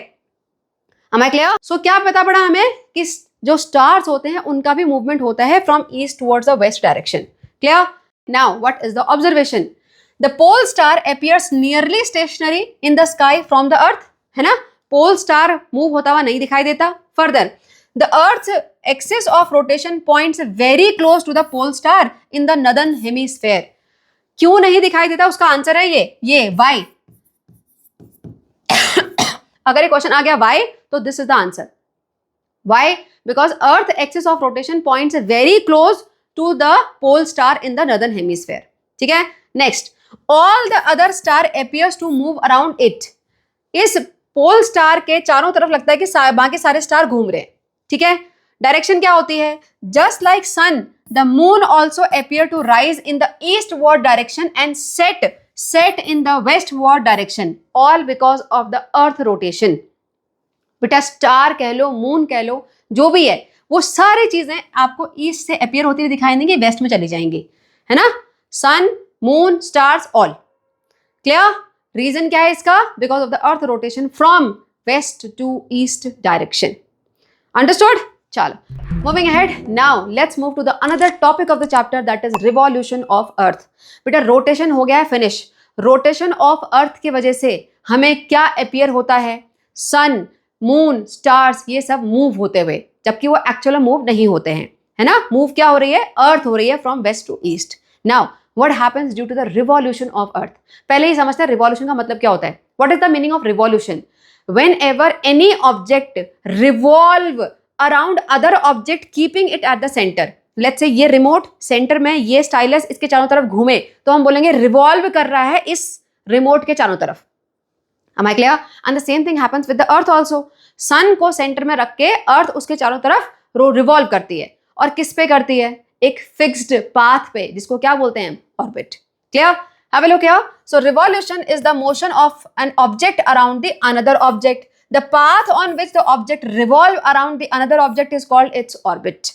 Am I clear? So क्या पता पड़ा हमें कि जो स्टार्स होते हैं उनका भी मूवमेंट होता है from east towards the west direction. Clear. Now what is the observation, the pole star appears nearly stationary in the sky from the earth, है ना, पोल स्टार मूव होता हुआ नहीं दिखाई देता। Further the earth axis of rotation points very close to the pole star in the northern hemisphere. क्यों नहीं दिखाई देता, उसका आंसर है ये वाई। अगर ये क्वेश्चन आ गया वाई, तो this is the answer. Why, because earth axis of rotation points very close to the pole star in the northern hemisphere, ठीक है। Next, all the other star appears to move around it. इस pole star के चारों तरफ लगता है कि बाकी सारे स्टार घूम रहे हैं, ठीक है। डायरेक्शन क्या होती है, just like sun the moon also appear to rise in the eastward direction and set in the westward direction, all because of the earth rotation. बेटा स्टार कह लो, मून कह लो, जो भी है, वो सारी चीजें आपको ईस्ट से अपीयर होती हुई दिखाई देंगी, वेस्ट में चली जाएंगी, है ना। Sun, moon, stars, all. Clear. Reason क्या है इसका, because of the earth rotation from west to east direction. Understood. चलो moving ahead, now let's move to the another topic of the chapter, that is revolution of earth. बेटा rotation हो गया है finish. Rotation of अर्थ की वजह से हमें क्या अपीयर होता है, सन, मून, स्टार्स, ये सब मूव होते हुए, जबकि वो एक्चुअल मूव नहीं होते हैं, है ना। मूव क्या हो रही है, अर्थ हो रही है from west to east. Now what happens due to the revolution of earth? पहले ही समझते हैं रिवॉल्यूशन का मतलब क्या होता है. What is the meaning of revolution? Whenever any object revolve around other object keeping it at the center. Let's say ये रिमोट सेंटर में, ये स्टाइलस इसके चारों तरफ घूमे, तो हम बोलेंगे रिवॉल्व कर रहा है इस रिमोट के चारों तरफ. Am I clear? And the same thing happens with the earth also. सन को सेंटर में रख के अर्थ उसके चारों तरफ रिवॉल्व करती है. और किस पे करती है? एक फिक्स्ड पाथ पे, जिसको क्या बोलते हैं? Orbit. Clear? Have a look here. So revolution is the motion of an object around the another object. The path on which the object revolve around the another object is called its orbit.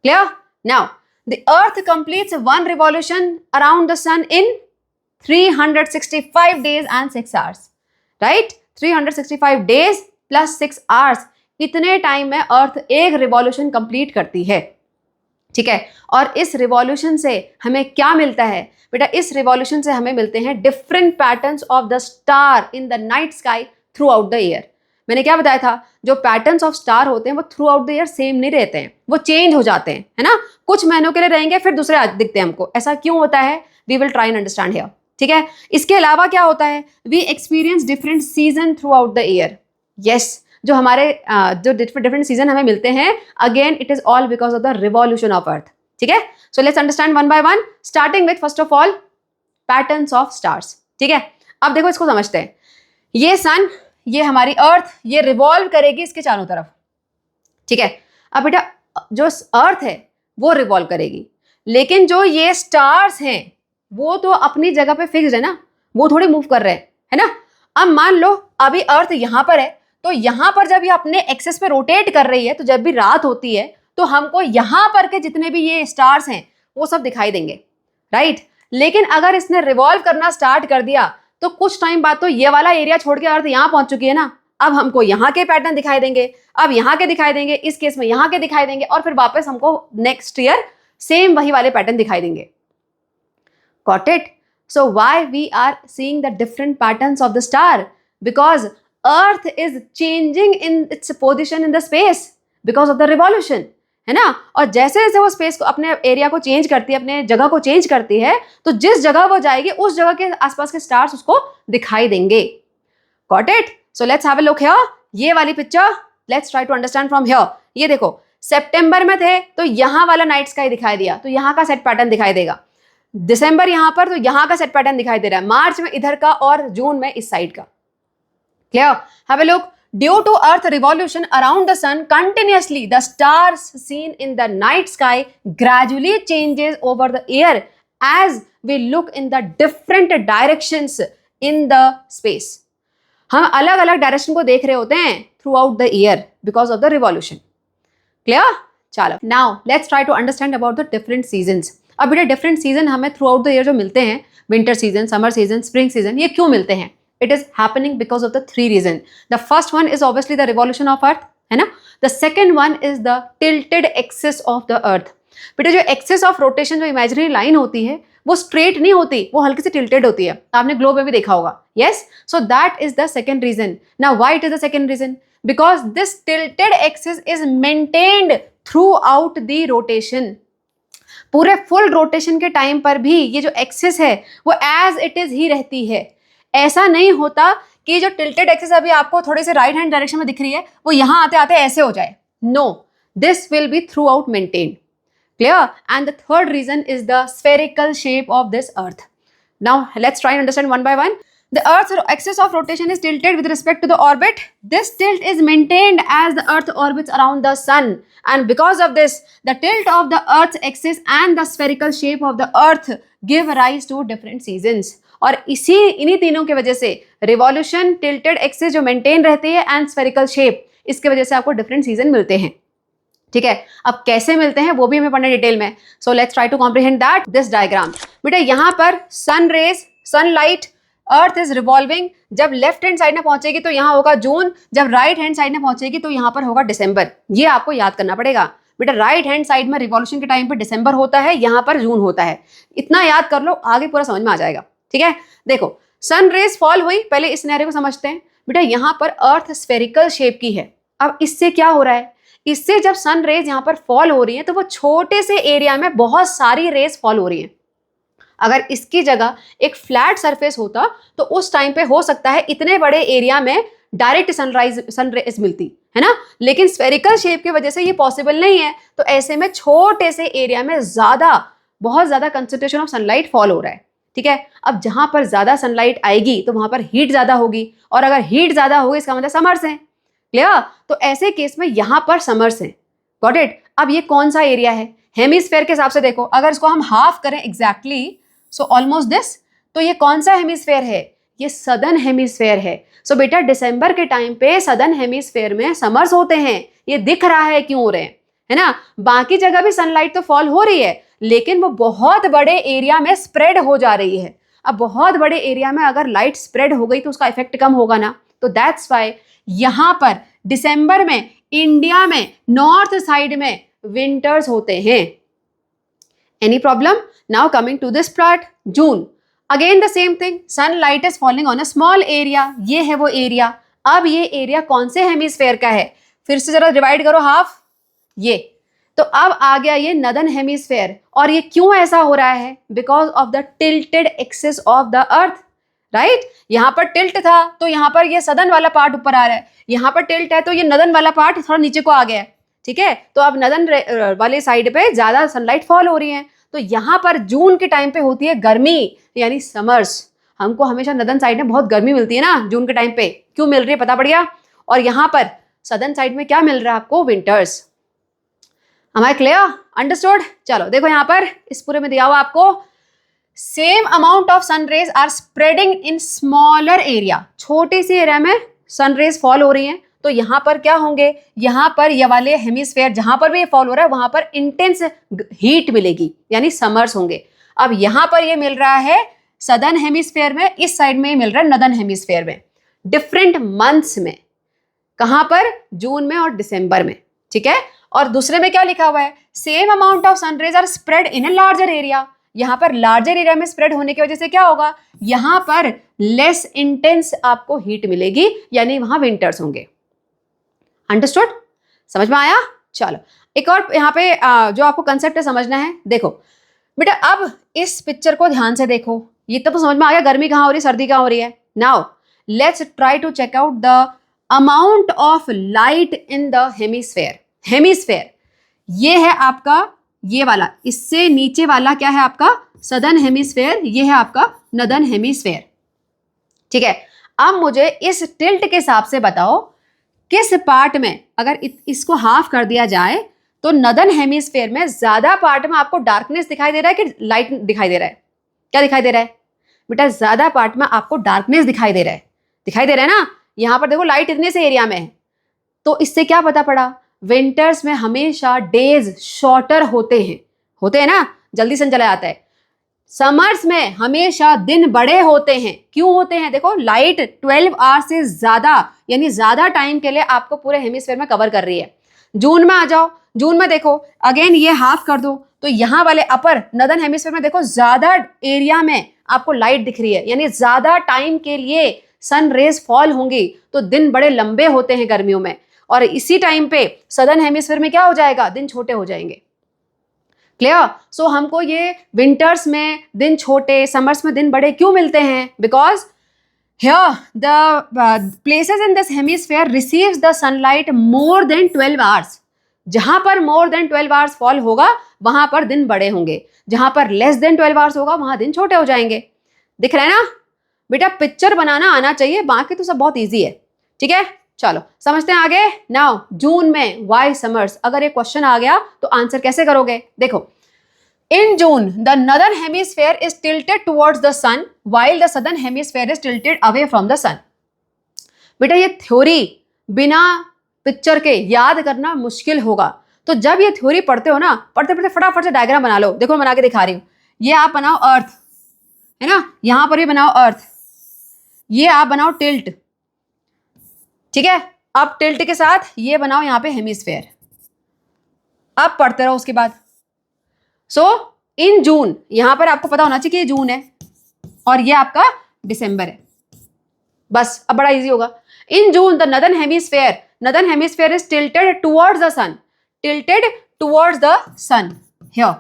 Clear? Now, the earth completes one revolution around the sun in 365 days and 6 hours. Right? 365 days plus 6 hours. इतने time में अर्थ एक revolution complete करती है. ठीक है. और इस revolution से हमें क्या मिलता है बेटा? इस रिवॉल्यूशन से हमें मिलते हैं different patterns of the star in the night sky through out the year. मैंने क्या बताया था? जो पैटर्न्स ऑफ स्टार होते हैं वो through out the year same नहीं रहते हैं, वो चेंज हो जाते हैं, है ना. कुछ महीनों के लिए रहेंगे, फिर दूसरे दिखते हैं हमको. ऐसा क्यों होता है? We will try and understand here. ठीक है. इसके अलावा क्या होता है? We experience different season throughout the year. Yes, जो हमारे जो डिफरेंट सीजन हमें मिलते हैं, again it is all because of the revolution of earth. ठीक है. So let's understand one by one, starting with first of all patterns of stars. ठीक है. अब देखो, इसको समझते हैं. ये सन, ये हमारी अर्थ, ये रिवॉल्व करेगी इसके चारों तरफ. ठीक है. अब बेटा जो अर्थ है वो रिवॉल्व करेगी, लेकिन जो ये स्टार्स हैं वो तो अपनी जगह पे फिक्स्ड है ना, वो थोड़ी मूव कर रहे हैं, है ना. अब मान लो अभी अर्थ यहां पर है, तो यहां पर जब ये अपने एक्सेस पे रोटेट कर रही है, तो जब भी रात होती है तो हमको यहां पर के जितने भी ये स्टार्स हैं वो सब दिखाई देंगे. राइट. लेकिन अगर इसने रिवॉल्व करना स्टार्ट कर दिया तो कुछ टाइम बाद तो ये वाला एरिया छोड़ के अर्थ यहां पहुंच चुकी है ना. अब हमको यहाँ के पैटर्न दिखाई देंगे, अब यहाँ के दिखाई देंगे, इस केस में यहाँ के दिखाई देंगे, और फिर वापस हमको नेक्स्ट ईयर सेम वही वाले पैटर्न दिखाई देंगे. Got it? So why we are seeing the different patterns of the star? Because Earth is changing in its position in the space because of the revolution, है ना. और जैसे जैसे वो स्पेस को, अपने एरिया को चेंज करती है, अपने जगह को चेंज करती है, तो जिस जगह वो जाएगी उस जगह के आसपास के स्टार्स उसको दिखाई देंगे. Got it? So let's have a look here. ये वाली picture let's try to understand from here. ये देखो, सितंबर में थे तो यहाँ वाला नाइट स्काई दिखाई दिया, तो यहाँ का सेट पैटर्न दिखाई देगा. दिसंबर यहाँ पर, तो यहाँ का सेट पैटर्न दिखाई दे रहा है. मार्च में इधर का, और जून में इस साइड का. Clear? Have a look. Due to Earth revolution around the sun continuously, the stars seen in the night sky gradually changes over the year as we look in the different directions in the space. हम अलग अलग direction को देख रहे होते हैं throughout the year because of the revolution. Clear? चलो. Now let's try to understand about the different seasons. अब बेटा डिफरेंट सीजन हमें थ्रू आउट द ईयर जो मिलते हैं, winter season, summer season, spring season, ये क्यों मिलते हैं? It is happening because of the 3 reason. The first one is obviously the revolution of earth, है ना. The second one is the tilted axis of the earth. बेटा जो axis of rotation, जो imaginary line होती है, वो straight नहीं होती, वो हल्की से टिल्टेड होती है. आपने ग्लोब में भी देखा होगा. Yes. So that is the second reason. Now why it is the second reason? Because this tilted axis is maintained throughout the rotation. पूरे फुल रोटेशन के टाइम पर भी ये जो एक्सिस है वो एज इट इज ही रहती है. ऐसा नहीं होता कि जो टिल्टेड एक्सिस अभी आपको थोड़ी सी राइट हैंड डायरेक्शन में दिख रही है, वो यहां आते आते ऐसे हो जाए. No, this will be throughout maintain. Clear? And the third reason is the spherical shape of this earth. Now let's try understand one by one. The Earth's axis of rotation is tilted with respect to the orbit. This tilt is maintained as the Earth orbits around the Sun. And because of this, the tilt of the Earth's axis and the spherical shape of the Earth give rise to different seasons. और इन्हीं तीनों की वजह से revolution, tilted axis जो maintain रहती है and spherical shape, इसके वजह से आपको different season मिलते हैं. ठीक है. अब कैसे मिलते हैं वो भी हमें पढ़ना डिटेल में. So let's try to comprehend that. This diagram. बेटा यहाँ पर sun rays, sunlight, earth is revolving. जब लेफ्ट हैंड साइड में पहुंचेगी तो यहाँ होगा जून, जब राइट हैंड साइड में पहुंचेगी तो यहाँ पर होगा दिसंबर. ये आपको याद करना पड़ेगा. बेटा राइट हैंड साइड में रिवॉल्यूशन के टाइम पे दिसंबर होता है, यहाँ पर जून होता है. इतना याद कर लो, आगे पूरा समझ में आ जाएगा. ठीक है. देखो, सन रेज फॉल हुई, पहले इस सिनेरियो को समझते हैं. बेटा यहाँ पर अर्थ स्फेरिकल शेप की है. अब इससे क्या हो रहा है? इससे जब सन रेज यहाँ पर फॉल हो रही है तो वो छोटे से एरिया में बहुत सारी रेज फॉल हो रही है. अगर इसकी जगह एक फ्लैट सरफेस होता तो उस टाइम पे हो सकता है इतने बड़े एरिया में डायरेक्ट सनरेज मिलती है ना, लेकिन स्फेरिकल शेप की वजह से ये पॉसिबल नहीं है। तो ऐसे में छोटे से एरिया में बहुत ज्यादा कंसंट्रेशन ऑफ सनलाइट फॉल हो रहा है। ठीक है, अब जहां पर ज्यादा सनलाइट आएगी तो वहां पर हीट ज्यादा होगी, और अगर हीट ज्यादा होगी इसका मतलब समर्स है। क्लियर? तो ऐसे केस में यहां पर समर्स है। Got it? अब ये कौन सा एरिया है? हेमिस्फेयर के हिसाब से देखो, अगर इसको हम हाफ करें एग्जैक्टली, सो ऑलमोस्ट दिस, तो ये कौन सा हेमिस्फेयर है? ये सदर्न हेमिस्फेयर है। सो बेटा दिसंबर के टाइम पे सदर्न हेमिस्फेयर में समर्स होते हैं। ये दिख रहा है क्यों हो रहे हैं, है ना? बाकी जगह भी सनलाइट तो फॉल हो रही है, लेकिन वो बहुत बड़े एरिया में स्प्रेड हो जा रही है। अब बहुत बड़े एरिया में अगर लाइट स्प्रेड हो गई तो उसका इफेक्ट कम होगा ना। तो दैट्स वाई यहां पर दिसंबर में इंडिया में नॉर्थ साइड में विंटर्स होते हैं। Any problem? Now coming to this part, June, again the same thing, sunlight is falling on a small area. ये है वो एरिया। अब ये एरिया कौन से हेमिस्फेयर का है? फिर से जरा डिवाइड करो हाफ, ये तो अब आ गया ये नदर्न हेमिस्फेयर। और ये क्यों ऐसा हो रहा है? Because of the tilted axis of the earth, right? यहां पर टिल्ट था तो यहां पर ये सदर्न वाला पार्ट ऊपर आ रहा है, यहां पर टिल्ट है तो ये नदर्न वाला पार्ट थोड़ा नीचे को आ गया है। ठीक है, तो अब नदर्न वाले साइड पे ज्यादा सनलाइट फॉल हो रही है। तो यहां पर जून के टाइम पे होती है गर्मी, यानी समर्स। हमको हमेशा नदर्न साइड में बहुत गर्मी मिलती है ना जून के टाइम पे, क्यों मिल रही है पता पड़ गया? और यहां पर सदर्न साइड में क्या मिल रहा है आपको? Winters. Am I clear? Understood? चलो देखो यहां पर इस पूरे में दिया हुआ आपको, same amount of sun rays are spreading in smaller area. छोटे से एरिया में सन रेज फॉल हो रही हैं, तो यहां पर क्या होंगे? यहां पर ये वाले हेमिस्फेयर जहां पर भी ये फॉल हो रहा है वहां पर इंटेंस हीट मिलेगी, यानी समर्स होंगे। अब यहां पर ये मिल रहा है सदर्न हेमिस्फेयर में, इस साइड में मिल रहा है नदर्न हेमिस्फेयर में, डिफरेंट मंथ्स में। कहां पर? जून में और दिसंबर में। ठीक है, और दूसरे में क्या लिखा हुआ है? Same amount of sun rays are spread in a larger area. यहां पर लार्जर एरिया में स्प्रेड होने की वजह से क्या होगा? यहां पर लेस इंटेंस आपको हीट मिलेगी, यानी वहां विंटर्स होंगे। अंडरस्टूड? समझ में आया? चलो एक और यहाँ पे जो आपको कंसेप्ट है समझना है। देखो बेटा, अब इस पिक्चर को ध्यान से देखो, ये तो समझ में आ गया गर्मी कहाँ हो रही है, सर्दी कहाँ हो रही है। Now let's try to check out the amount of light in the hemisphere. Hemisphere ये है आपका, ये वाला, इससे नीचे वाला क्या है आपका? सदर्न हेमिस्फेयर, ये है आपका नदर्न हेमिस्फेयर। ठीक है, अब मुझे इस टिल्ट के हिसाब से बताओ किस पार्ट में अगर इसको हाफ कर दिया जाए तो नदर्न हेमिस्फेयर में ज्यादा पार्ट में आपको डार्कनेस दिखाई दे रहा है कि लाइट दिखाई दे रहा है? क्या दिखाई दे रहा है बेटा? ज्यादा पार्ट में आपको डार्कनेस दिखाई दे रहा है। दिखाई दे रहा है ना? यहां पर देखो लाइट इतने से एरिया में है, तो इससे क्या पता पड़ा? विंटर्स में हमेशा डेज शॉर्टर होते हैं ना, जल्दी सन चला जाता है। समर्स में हमेशा दिन बड़े होते हैं। क्यों होते हैं? देखो लाइट 12 आवर्स से ज्यादा, यानी ज्यादा टाइम के लिए आपको पूरे हेमिस्फेयर में कवर कर रही है। जून में आ जाओ, जून में देखो अगेन ये हाफ कर दो तो यहाँ वाले अपर नदर्न हेमिस्फेयर में देखो ज्यादा एरिया में आपको लाइट दिख रही है, यानी ज्यादा टाइम के लिए सन रेज फॉल होंगी, तो दिन बड़े लंबे होते हैं गर्मियों में। और इसी टाइम पे सदर्न हेमिस्फीयर में क्या हो जाएगा? दिन छोटे हो जाएंगे। क्लियर? सो हमको ये विंटर्स में दिन छोटे, समर्स में दिन बड़े क्यों मिलते हैं? Because here the places in this hemisphere receives the sunlight more than 12 hours. जहां पर मोर देन 12 आवर्स फॉल होगा वहां पर दिन बड़े होंगे, जहां पर लेस देन 12 आवर्स होगा वहां दिन छोटे हो जाएंगे। दिख रहा है ना बेटा? पिक्चर बनाना आना चाहिए, बाकी तो सब बहुत ईजी है। ठीक है, चलो समझते हैं आगे। नाउ जून में वाई समर्स, अगर ये क्वेश्चन आ गया तो आंसर कैसे करोगे? देखो, in June the northern hemisphere is tilted towards the sun while the southern hemisphere is tilted away from the sun. बेटा ये थ्योरी बिना पिक्चर के याद करना मुश्किल होगा, तो जब ये थ्योरी पढ़ते हो ना, पढ़ते पढ़ते फटाफट से डायग्राम बना लो। देखो मैं बना के दिखा रही हूँ। ये आप बनाओ अर्थ, है ना, यहां पर भी बनाओ अर्थ, ये आप बनाओ टिल्ट। ठीक है, अब टिल्ट के साथ ये बनाओ यहाँ पे हेमिस्फेयर। अब पढ़ते रहो उसके बाद। सो इन जून, यहां पर आपको पता होना चाहिए कि ये जून है और ये आपका दिसंबर है। बस अब बड़ा इजी होगा। In June the northern hemisphere is tilted towards the sun, tilted towards the sun here,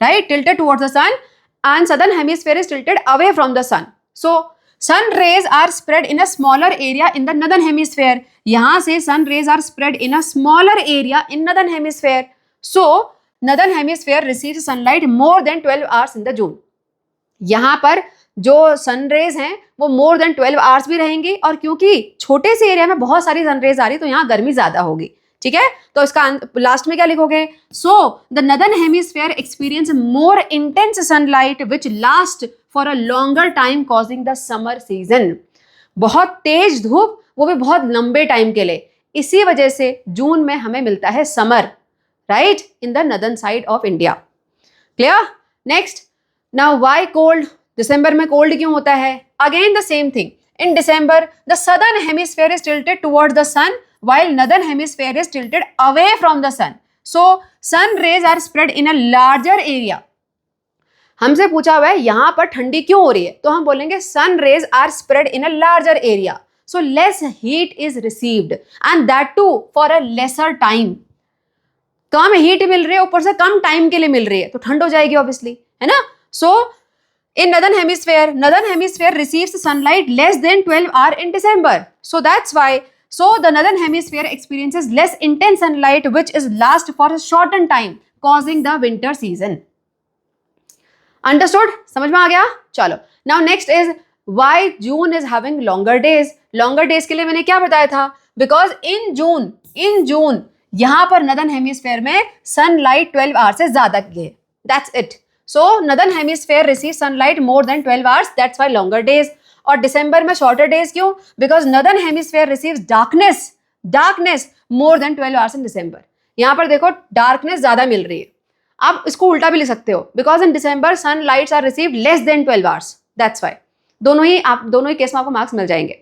right, tilted towards the sun and southern hemisphere is tilted away from the sun. So sun rays are spread in a smaller area in the northern hemisphere. यहाँ से sun rays are spread in a smaller area in northern hemisphere. So northern hemisphere receives sunlight more than 12 hours in the June. यहाँ पर जो sun rays हैं वो मोर than 12 hours भी रहेंगी, और क्योंकि छोटे से एरिया में बहुत सारी सन रेज आ रही तो यहाँ गर्मी ज्यादा होगी. ठीक है, तो इसका लास्ट में क्या लिखोगे? So the northern hemisphere experience more intense sunlight which last for a longer time causing the summer season. बहुत तेज धूप, वो भी बहुत लंबे टाइम के लिए. इसी वजह से जून में हमें मिलता है summer, right, in the northern side of India. Clear? Next, now why cold? दिसंबर में कोल्ड क्यों होता है? Again the same thing. In December the southern hemisphere is tilted towards the sun while northern hemisphere is tilted away from the sun. So sun rays are spread in a larger area. हमसे पूछा हुआ है यहाँ पर ठंडी क्यों हो रही है, तो हम बोलेंगे sun rays are spread in a larger area. So less heat is received and that too for a lesser time. कम हीट मिल रही है, ऊपर से कम टाइम के लिए मिल रही है, तो ठंड हो जाएगी ऑब्वियसली, है ना. So in northern hemisphere receives sunlight less than 12 hours in December. So that's why the northern hemisphere experiences less intense sunlight which is last for a shortened time causing the winter season. Understood? समझ में आ गया? चलो. Now next is why June is having longer days. Longer days के लिए मैंने क्या बताया था? Because in June यहाँ पर northern hemisphere में sunlight 12 hours से ज्यादा की है. That's it. So northern hemisphere receives sunlight more than 12 hours. That's why longer days. और दिसंबर में शॉर्टर डेज क्यों? Because northern hemisphere receives darkness more than 12 hours in December. यहाँ पर देखो डार्कनेस ज्यादा मिल रही है. आप इसको उल्टा भी लिख सकते हो, because in December sun lights are received less than 12 hours. That's why. दोनों ही केस में आपको मार्क्स मिल जाएंगे.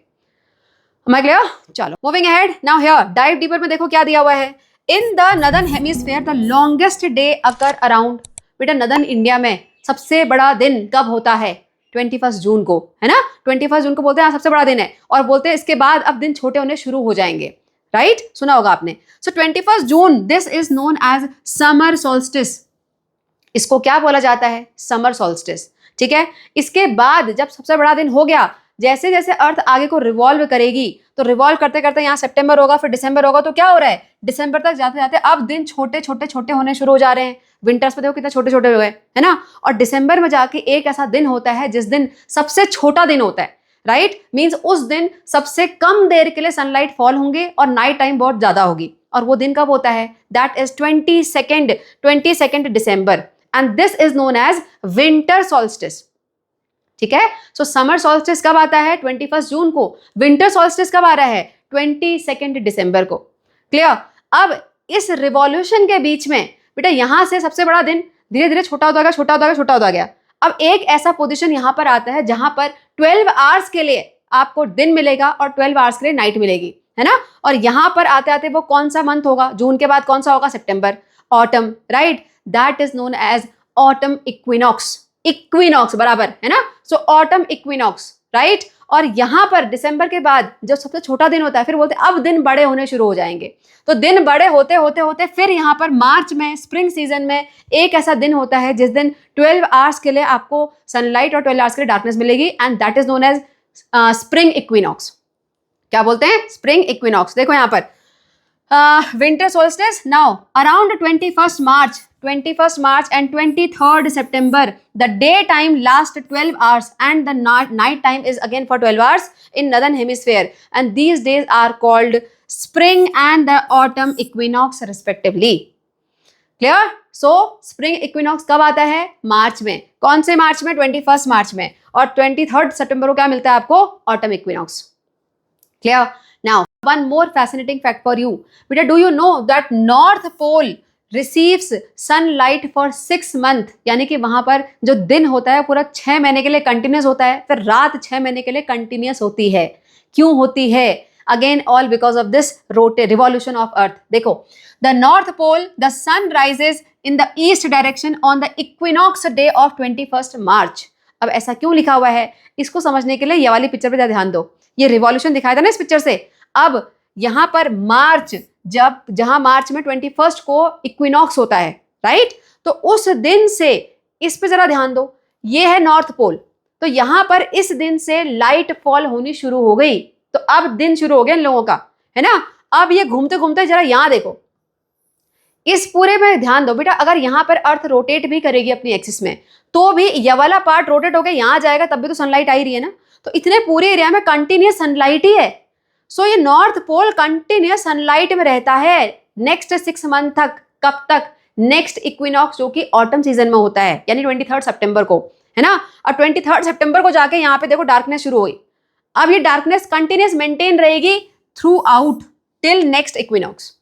हमारे क्लियर? चलो moving ahead. Now here dive deeper में देखो क्या दिया हुआ है. इन the northern hemisphere the longest day occur around. बेटा नदर्न इंडिया में सबसे बड़ा दिन कब होता है? 21 जून को, है ना. 21 जून को बोलते हैं सबसे बड़ा दिन है, और बोलते हैं इसके बाद अब दिन छोटे होने शुरू हो जाएंगे, राइट. सुना होगा आपने. So 21 June this is known as summer solstice. इसको क्या बोला जाता है? Summer solstice. ठीक है. इसके बाद जब सबसे बड़ा दिन हो गया, जैसे जैसे अर्थ आगे को रिवॉल्व करेगी, तो रिवॉल्व करते करते यहाँ सितंबर होगा, फिर दिसंबर होगा, तो क्या हो रहा है? दिसंबर तक जाते जाते अब दिन छोटे होने शुरू हो जा रहे हैं. विंटर्स में देखो कितने छोटे छोटे हो गए, है ना. और दिसंबर में जाके एक ऐसा दिन होता है जिस दिन सबसे छोटा दिन होता है, राइट. मीन्स उस दिन सबसे कम देर के लिए सनलाइट फॉल होंगे और नाइट टाइम बहुत ज्यादा होगी. और वो दिन कब होता है? That is 22 December, and this is known as winter solstice. ठीक है. सो समर सॉल्स्टिस कब आता है? 21 जून को. विंटर सॉल्स्टिस कब आ रहा है? 22 दिसंबर को. क्लियर? अब इस रिवॉल्यूशन के बीच में बेटा यहाँ से सबसे बड़ा दिन धीरे धीरे छोटा होता गया. अब एक ऐसा पोजीशन यहाँ पर आता है जहां पर 12 आवर्स के लिए आपको दिन मिलेगा और 12 आवर्स के लिए नाइट मिलेगी, है ना. और यहाँ पर आते आते वो कौन सा मंथ होगा? जून के बाद कौन सा होगा? सितंबर. Autumn, right. That is known as autumn equinox बराबर, है ना. So autumn equinox, right. और यहाँ पर दिसंबर के बाद जब सबसे छोटा दिन होता है, फिर बोलते हैं अब दिन बड़े होने शुरू हो जाएंगे. तो दिन बड़े होते होते फिर यहाँ पर मार्च में स्प्रिंग सीजन में एक ऐसा दिन होता है जिस दिन 12 आवर्स के लिए आपको सनलाइट और 12 आवर्स के लिए डार्कनेस मिलेगी, and that is known as spring equinox. क्या बोलते हैं? Spring equinox. देखो यहाँ पर winter solstice. Now around 21st March and 23rd September, the daytime lasts 12 hours and the night time is again for 12 hours in northern hemisphere, and these days are called spring and the autumn equinox respectively. Clear? So spring equinox कब आता है? मार्च में. कौन से मार्च में? 21st मार्च में. और 23rd सितंबर को क्या मिलता है आपको? autumn equinox. Clear? Now one more fascinating fact for you. Beta, do you know that North Pole receives sunlight for 6 months? यानी कि वहां पर जो दिन होता है पूरा 6 महीने के लिए कंटिन्यूस होता है, फिर रात 6 महीने के लिए कंटिन्यूस होती है. क्यों होती है? Again all because of this revolution of earth. देखो, the North Pole, the sun rises in the east direction on the equinox day of 21st March. अब ऐसा क्यों लिखा हुआ है? इसको समझने के लिए ये वाली पिक्चर पे ध्यान दो. ये रिवॉल्यूशन दिखाया था ना इस पिक्चर से. अब यहाँ पर मार्च, जहां मार्च में 21st को इक्विनॉक्स होता है, राइट. तो उस दिन से इस पे जरा ध्यान दो. ये है नॉर्थ पोल। तो यहां पर इस दिन से लाइट फॉल होनी शुरू हो गई, तो अब दिन शुरू हो गया इन लोगों का, है ना। अब ये घूमते घूमते जरा यहां देखो, इस पूरे में ध्यान दो बेटा, अगर यहां पर अर्थ रोटेट भी करेगी अपनी एक्सिस में, तो भी ये वाला पार्ट रोटेट होकर यहां जाएगा, तब भी तो सनलाइट आ ही रही है ना। तो इतने पूरे एरिया में कंटिन्यूस सनलाइट ही है। सो ये नॉर्थ पोल कंटिन्यूस सनलाइट में रहता है नेक्स्ट 6 मंथ तक। कब तक? नेक्स्ट इक्विनॉक्स जो कि ऑटम सीजन में होता है, यानी 23 सितंबर को, है ना। और 23 सितंबर को जाके यहाँ पे देखो डार्कनेस शुरू हुई। अब ये डार्कनेस कंटिन्यूस मेंटेन रहेगी throughout till next equinox.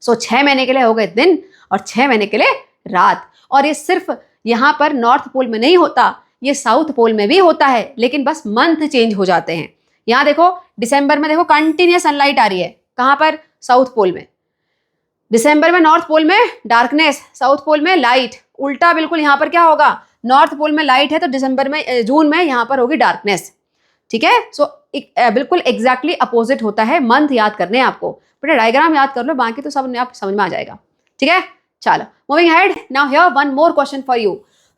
So 6 महीने के लिए हो गए दिन और 6 महीने के लिए रात। और ये सिर्फ यहाँ पर नॉर्थ पोल में नहीं होता, ये साउथ पोल में भी होता है, लेकिन बस मंथ चेंज हो जाते हैं। यहाँ देखो दिसंबर में देखो कंटिन्यूस सनलाइट आ रही है, कहाँ पर? साउथ पोल में। दिसंबर में नॉर्थ पोल में डार्कनेस, साउथ पोल में लाइट। उल्टा बिल्कुल यहाँ पर क्या होगा? नॉर्थ पोल में लाइट है तो दिसंबर में, जून में यहाँ पर होगी डार्कनेस। ठीक है। सो बिल्कुल एग्जैक्टली अपोजिट होता है। मंथ याद करने हैं आपको, बेटा डायग्राम याद कर लो, बाकी तो सब आप समझ में आ जाएगा। ठीक है, चलो moving head. Now here one more question for you.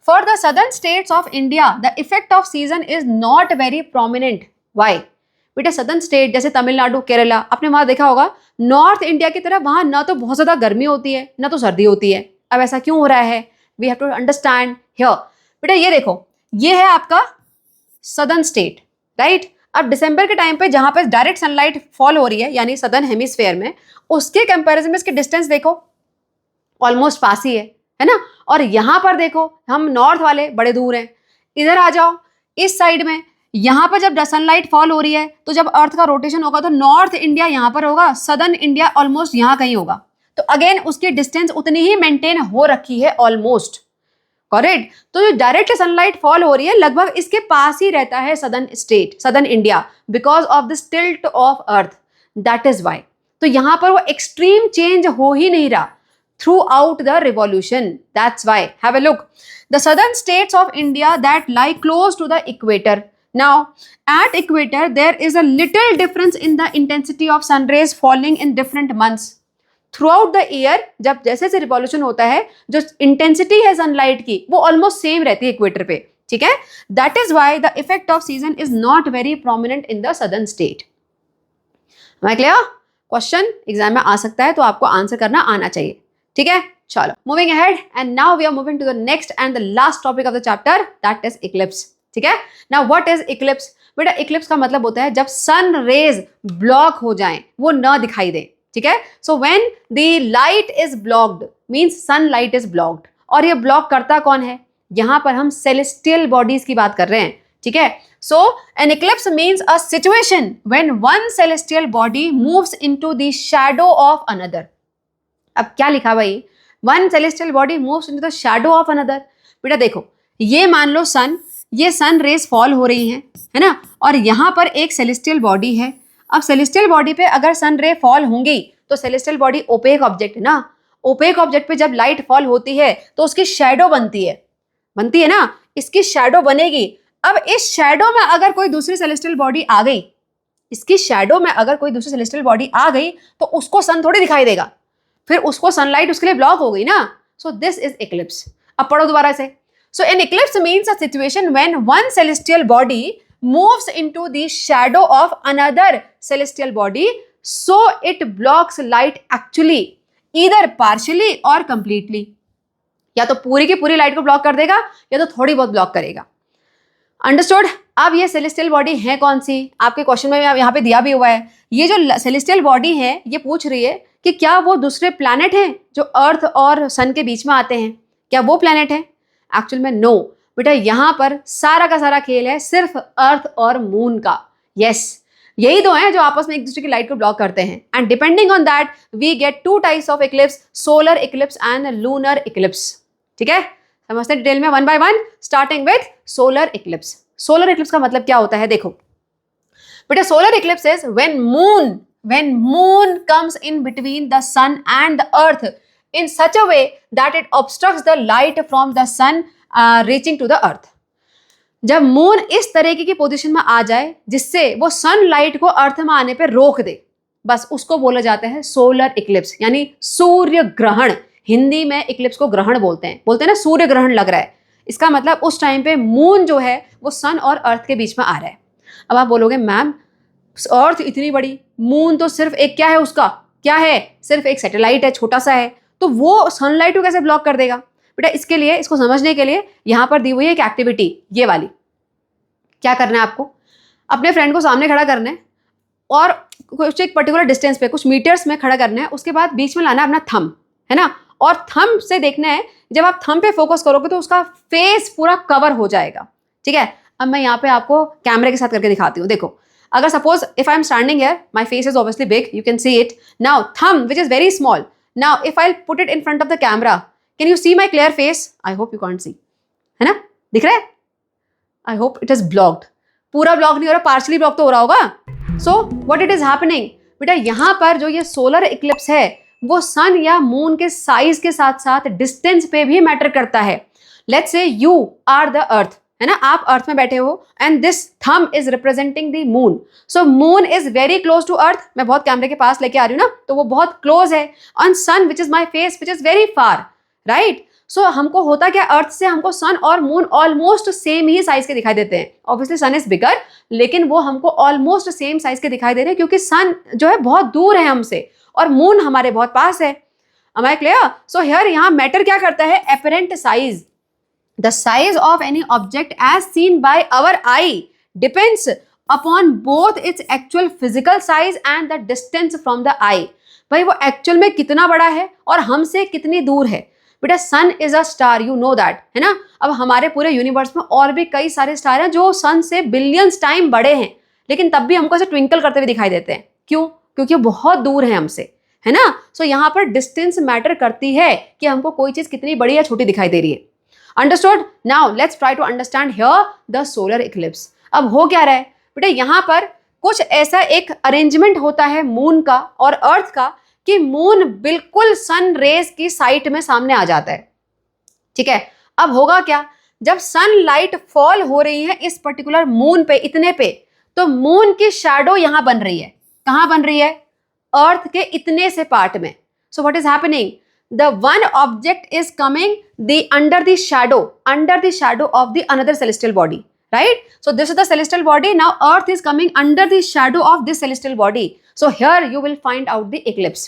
For the southern states of India the effect off season is not very prominent. Why? बेटा सदर्न स्टेट जैसे तमिलनाडु, केरला, आपने वहां देखा होगा, नॉर्थ इंडिया की तरफ वहां ना तो बहुत ज्यादा गर्मी होती है ना तो सर्दी होती है। अब ऐसा क्यों हो रहा है? We have to understand here. बेटा ये देखो, ये है आपका सदर्न स्टेट, राइट। अब दिसंबर के टाइम पे जहां पे डायरेक्ट सनलाइट फॉल हो रही है, यानी सदर्न हेमिस्फेयर में, उसके कंपैरिजन में इसके डिस्टेंस देखो ऑलमोस्ट पास ही है ना। और यहां पर देखो हम नॉर्थ वाले बड़े दूर हैं। इधर आ जाओ इस साइड में, यहां पर जब सनलाइट फॉल हो रही है तो जब अर्थ का रोटेशन होगा तो नॉर्थ इंडिया यहां पर होगा, सदर्न इंडिया ऑलमोस्ट यहां कहीं होगा। तो अगेन उसकी डिस्टेंस उतनी ही मेंटेन हो रखी है ऑलमोस्ट, करेक्ट। तो जो डायरेक्ट सनलाइट फॉल हो रही है लगभग इसके पास ही रहता है southern state, southern India, because of the tilt of earth, that is why. तो यहां पर वो एक्सट्रीम चेंज हो ही नहीं रहा throughout the revolution. That's why. Have a look. The southern states of India that lie close to the equator. Now, at equator, there is a little difference in the intensity of sun rays falling in different months. Throughout the year, जब जैसे से revolution होता है, जो intensity है sunlight की, वो almost same रहती है equator पे, ठीक है? That is why the effect of season is not very prominent in the southern state. Am I clear? Question exam में आ सकता है तो आपको आंसर करना आना चाहिए, ठीक है। चलो moving ahead and now we are moving to the next and the last topic of the chapter, that is eclipse. ठीक है, नाउ व्हाट इज इक्लिप्स? बेटा इक्लिप्स का मतलब होता है जब सन रेज ब्लॉक हो जाएं, वो न दिखाई दे। ठीक है, so when the light is blocked means sun light is blocked. और ये ब्लॉक करता कौन है? यहां पर हम सेलेस्टियल बॉडीज की बात कर रहे हैं, ठीक है। So an eclipse means a situation when one celestial body moves into the shadow of another. अब क्या लिखा भाई? One celestial body moves into the shadow of another. बेटा देखो, ये मान लो सन, ये सन रेज फॉल हो रही हैं, है ना, और यहां पर एक सेलेस्टियल बॉडी है। अब सेलेस्टियल बॉडी पे अगर सन रे फॉल होंगी तो सेलेस्टियल बॉडी ओपेक ऑब्जेक्ट है ना, ओपेक ऑब्जेक्ट पे जब लाइट फॉल होती है तो उसकी शैडो बनती है ना, इसकी शैडो बनेगी। अब इस शैडो में अगर कोई दूसरी सेलेस्टियल बॉडी आ गई, इसकी शैडो में अगर कोई दूसरी सेलेस्टियल बॉडी आ गई तो उसको सन थोड़ी दिखाई देगा, फिर उसको सनलाइट उसके लिए ब्लॉक हो गई ना। So this is eclipse. अब पढ़ो दोबारा से। So an eclipse means a situation when one celestial body moves into the shadow of another celestial body so it blocks light actually either partially और कंप्लीटली। या तो पूरी की पूरी लाइट को ब्लॉक कर देगा या तो थोड़ी बहुत ब्लॉक करेगा। अंडरस्टूड? अब ये सेलेस्टियल बॉडी है कौन सी? आपके क्वेश्चन में यहाँ पे दिया भी हुआ है। ये जो सेलेस्टियल बॉडी है ये पूछ रही है कि क्या वो दूसरे प्लैनेट हैं जो अर्थ और सन के बीच में आते हैं, क्या वो प्लैनेट है? एक्चुअल में नो बेटा, यहाँ पर सारा का सारा खेल है सिर्फ अर्थ और मून का। यस, यही दो हैं जो आपस में एक दूसरे की लाइट को ब्लॉक करते हैं। And depending on that we get two types of eclipse, solar eclipse and lunar eclipse. ठीक है, समझते हैं डिटेल में one by one, starting with solar eclipse. Solar eclipse का मतलब क्या होता है? देखो बेटा, solar eclipse is when moon comes in between the sun and the earth in such a way that it obstructs the light from the sun reaching to the earth। जब moon इस तरीके की पोजीशन में आ जाए जिससे वो sun light को अर्थ में आने पे रोक दे, बस उसको बोला जाता है सोलर इक्लिप्स, यानी सूर्य ग्रहण। हिंदी में इक्लिप्स को ग्रहण बोलते हैं ना, सूर्य ग्रहण लग रहा है, इसका मतलब उस टाइम पे मून जो है वो सन और अर्थ के बीच में आ रहा है। अब आप बोलोगे मैम अर्थ इतनी बड़ी, मून तो सिर्फ एक क्या है, उसका क्या है, सिर्फ एक सैटेलाइट है, छोटा सा है, तो वो सनलाइट को कैसे ब्लॉक कर देगा? बेटा इसके लिए, इसको समझने के लिए यहाँ पर दी हुई है एक एक्टिविटी, ये वाली। क्या करना है आपको? अपने फ्रेंड को सामने खड़ा करना है और कुछ एक पर्टिकुलर डिस्टेंस पे, कुछ मीटर्स में खड़ा करना है। उसके बाद बीच में लाना है अपना थंब, है ना, और थंब से देखना है, जब आप थंब पे फोकस करोगे तो उसका फेस पूरा कवर हो जाएगा। ठीक है, अब मैं यहाँ पे आपको कैमरे के साथ करके दिखाती हूँ। देखो, अगर suppose if I am standing here, my face is obviously big, you can see it now, thumb which is very small. Now if I put it in front of the camera, can you see my clear face? I hope you can't see, है ना, दिख रहा है? I hope it is blocked. पूरा block नहीं हो रहा, partially block तो हो रहा होगा। So what it is happening, बेटा यहाँ पर जो ये सोलर इक्लिप्स है वो सन या मून के साइज के साथ साथ डिस्टेंस पे भी मैटर करता है। Let's say you are the earth, है ना, आप अर्थ में बैठे हो and this thumb is representing the moon. So moon is very close to earth, मैं बहुत कैमरे के पास लेके आ रही हूँ ना, तो वो बहुत क्लोज है। On sun which is my face which is very far, right. सो हमको होता क्या, अर्थ से हमको सन और मून ऑलमोस्ट सेम ही साइज के दिखाई देते हैं। ऑब्वियसली सन इज बिगर, लेकिन वो हमको ऑलमोस्ट सेम साइज के दिखाई दे रहे हैं क्योंकि सन जो है बहुत दूर है हमसे और मून हमारे बहुत पास है। Am I clear? So here यहाँ मैटर क्या करता है, apparent size. The size of any object as seen by our eye depends upon both its actual physical size and the distance from the eye. भाई वो actual में कितना बड़ा है और हमसे कितनी दूर है। बेटा sun is a star, you know that, है ना। अब हमारे पूरे यूनिवर्स में और भी कई सारे स्टार हैं जो सन से बिलियंस टाइम बड़े हैं, लेकिन तब भी हमको ऐसे ट्विंकल करते हुए दिखाई देते हैं। क्यों? क्योंकि वो बहुत दूर है हमसे, है ना। सो यहाँ पर डिस्टेंस मैटर करती है कि हमको कोई चीज कितनी बड़ी या छोटी दिखाई दे रही है। Understood? Now let's try to understand here the solar eclipse. अब हो क्या रहा है बेटा, यहाँ पर कुछ ऐसा एक अरेंजमेंट होता है मून का और अर्थ का कि मून बिल्कुल सन रेज की साइट में सामने आ जाता है। ठीक है, अब होगा क्या, जब सन लाइट फॉल हो रही है इस पर्टिकुलर मून पे, इतने पे, तो मून की शैडो यहां बन रही है। कहां बन रही है? अर्थ के इतने से पार्ट में। So what is happening, the one object is coming the under the shadow of the another celestial body, right? So this is the celestial body. Now earth is coming under the shadow of this celestial body. So here you will find out the eclipse.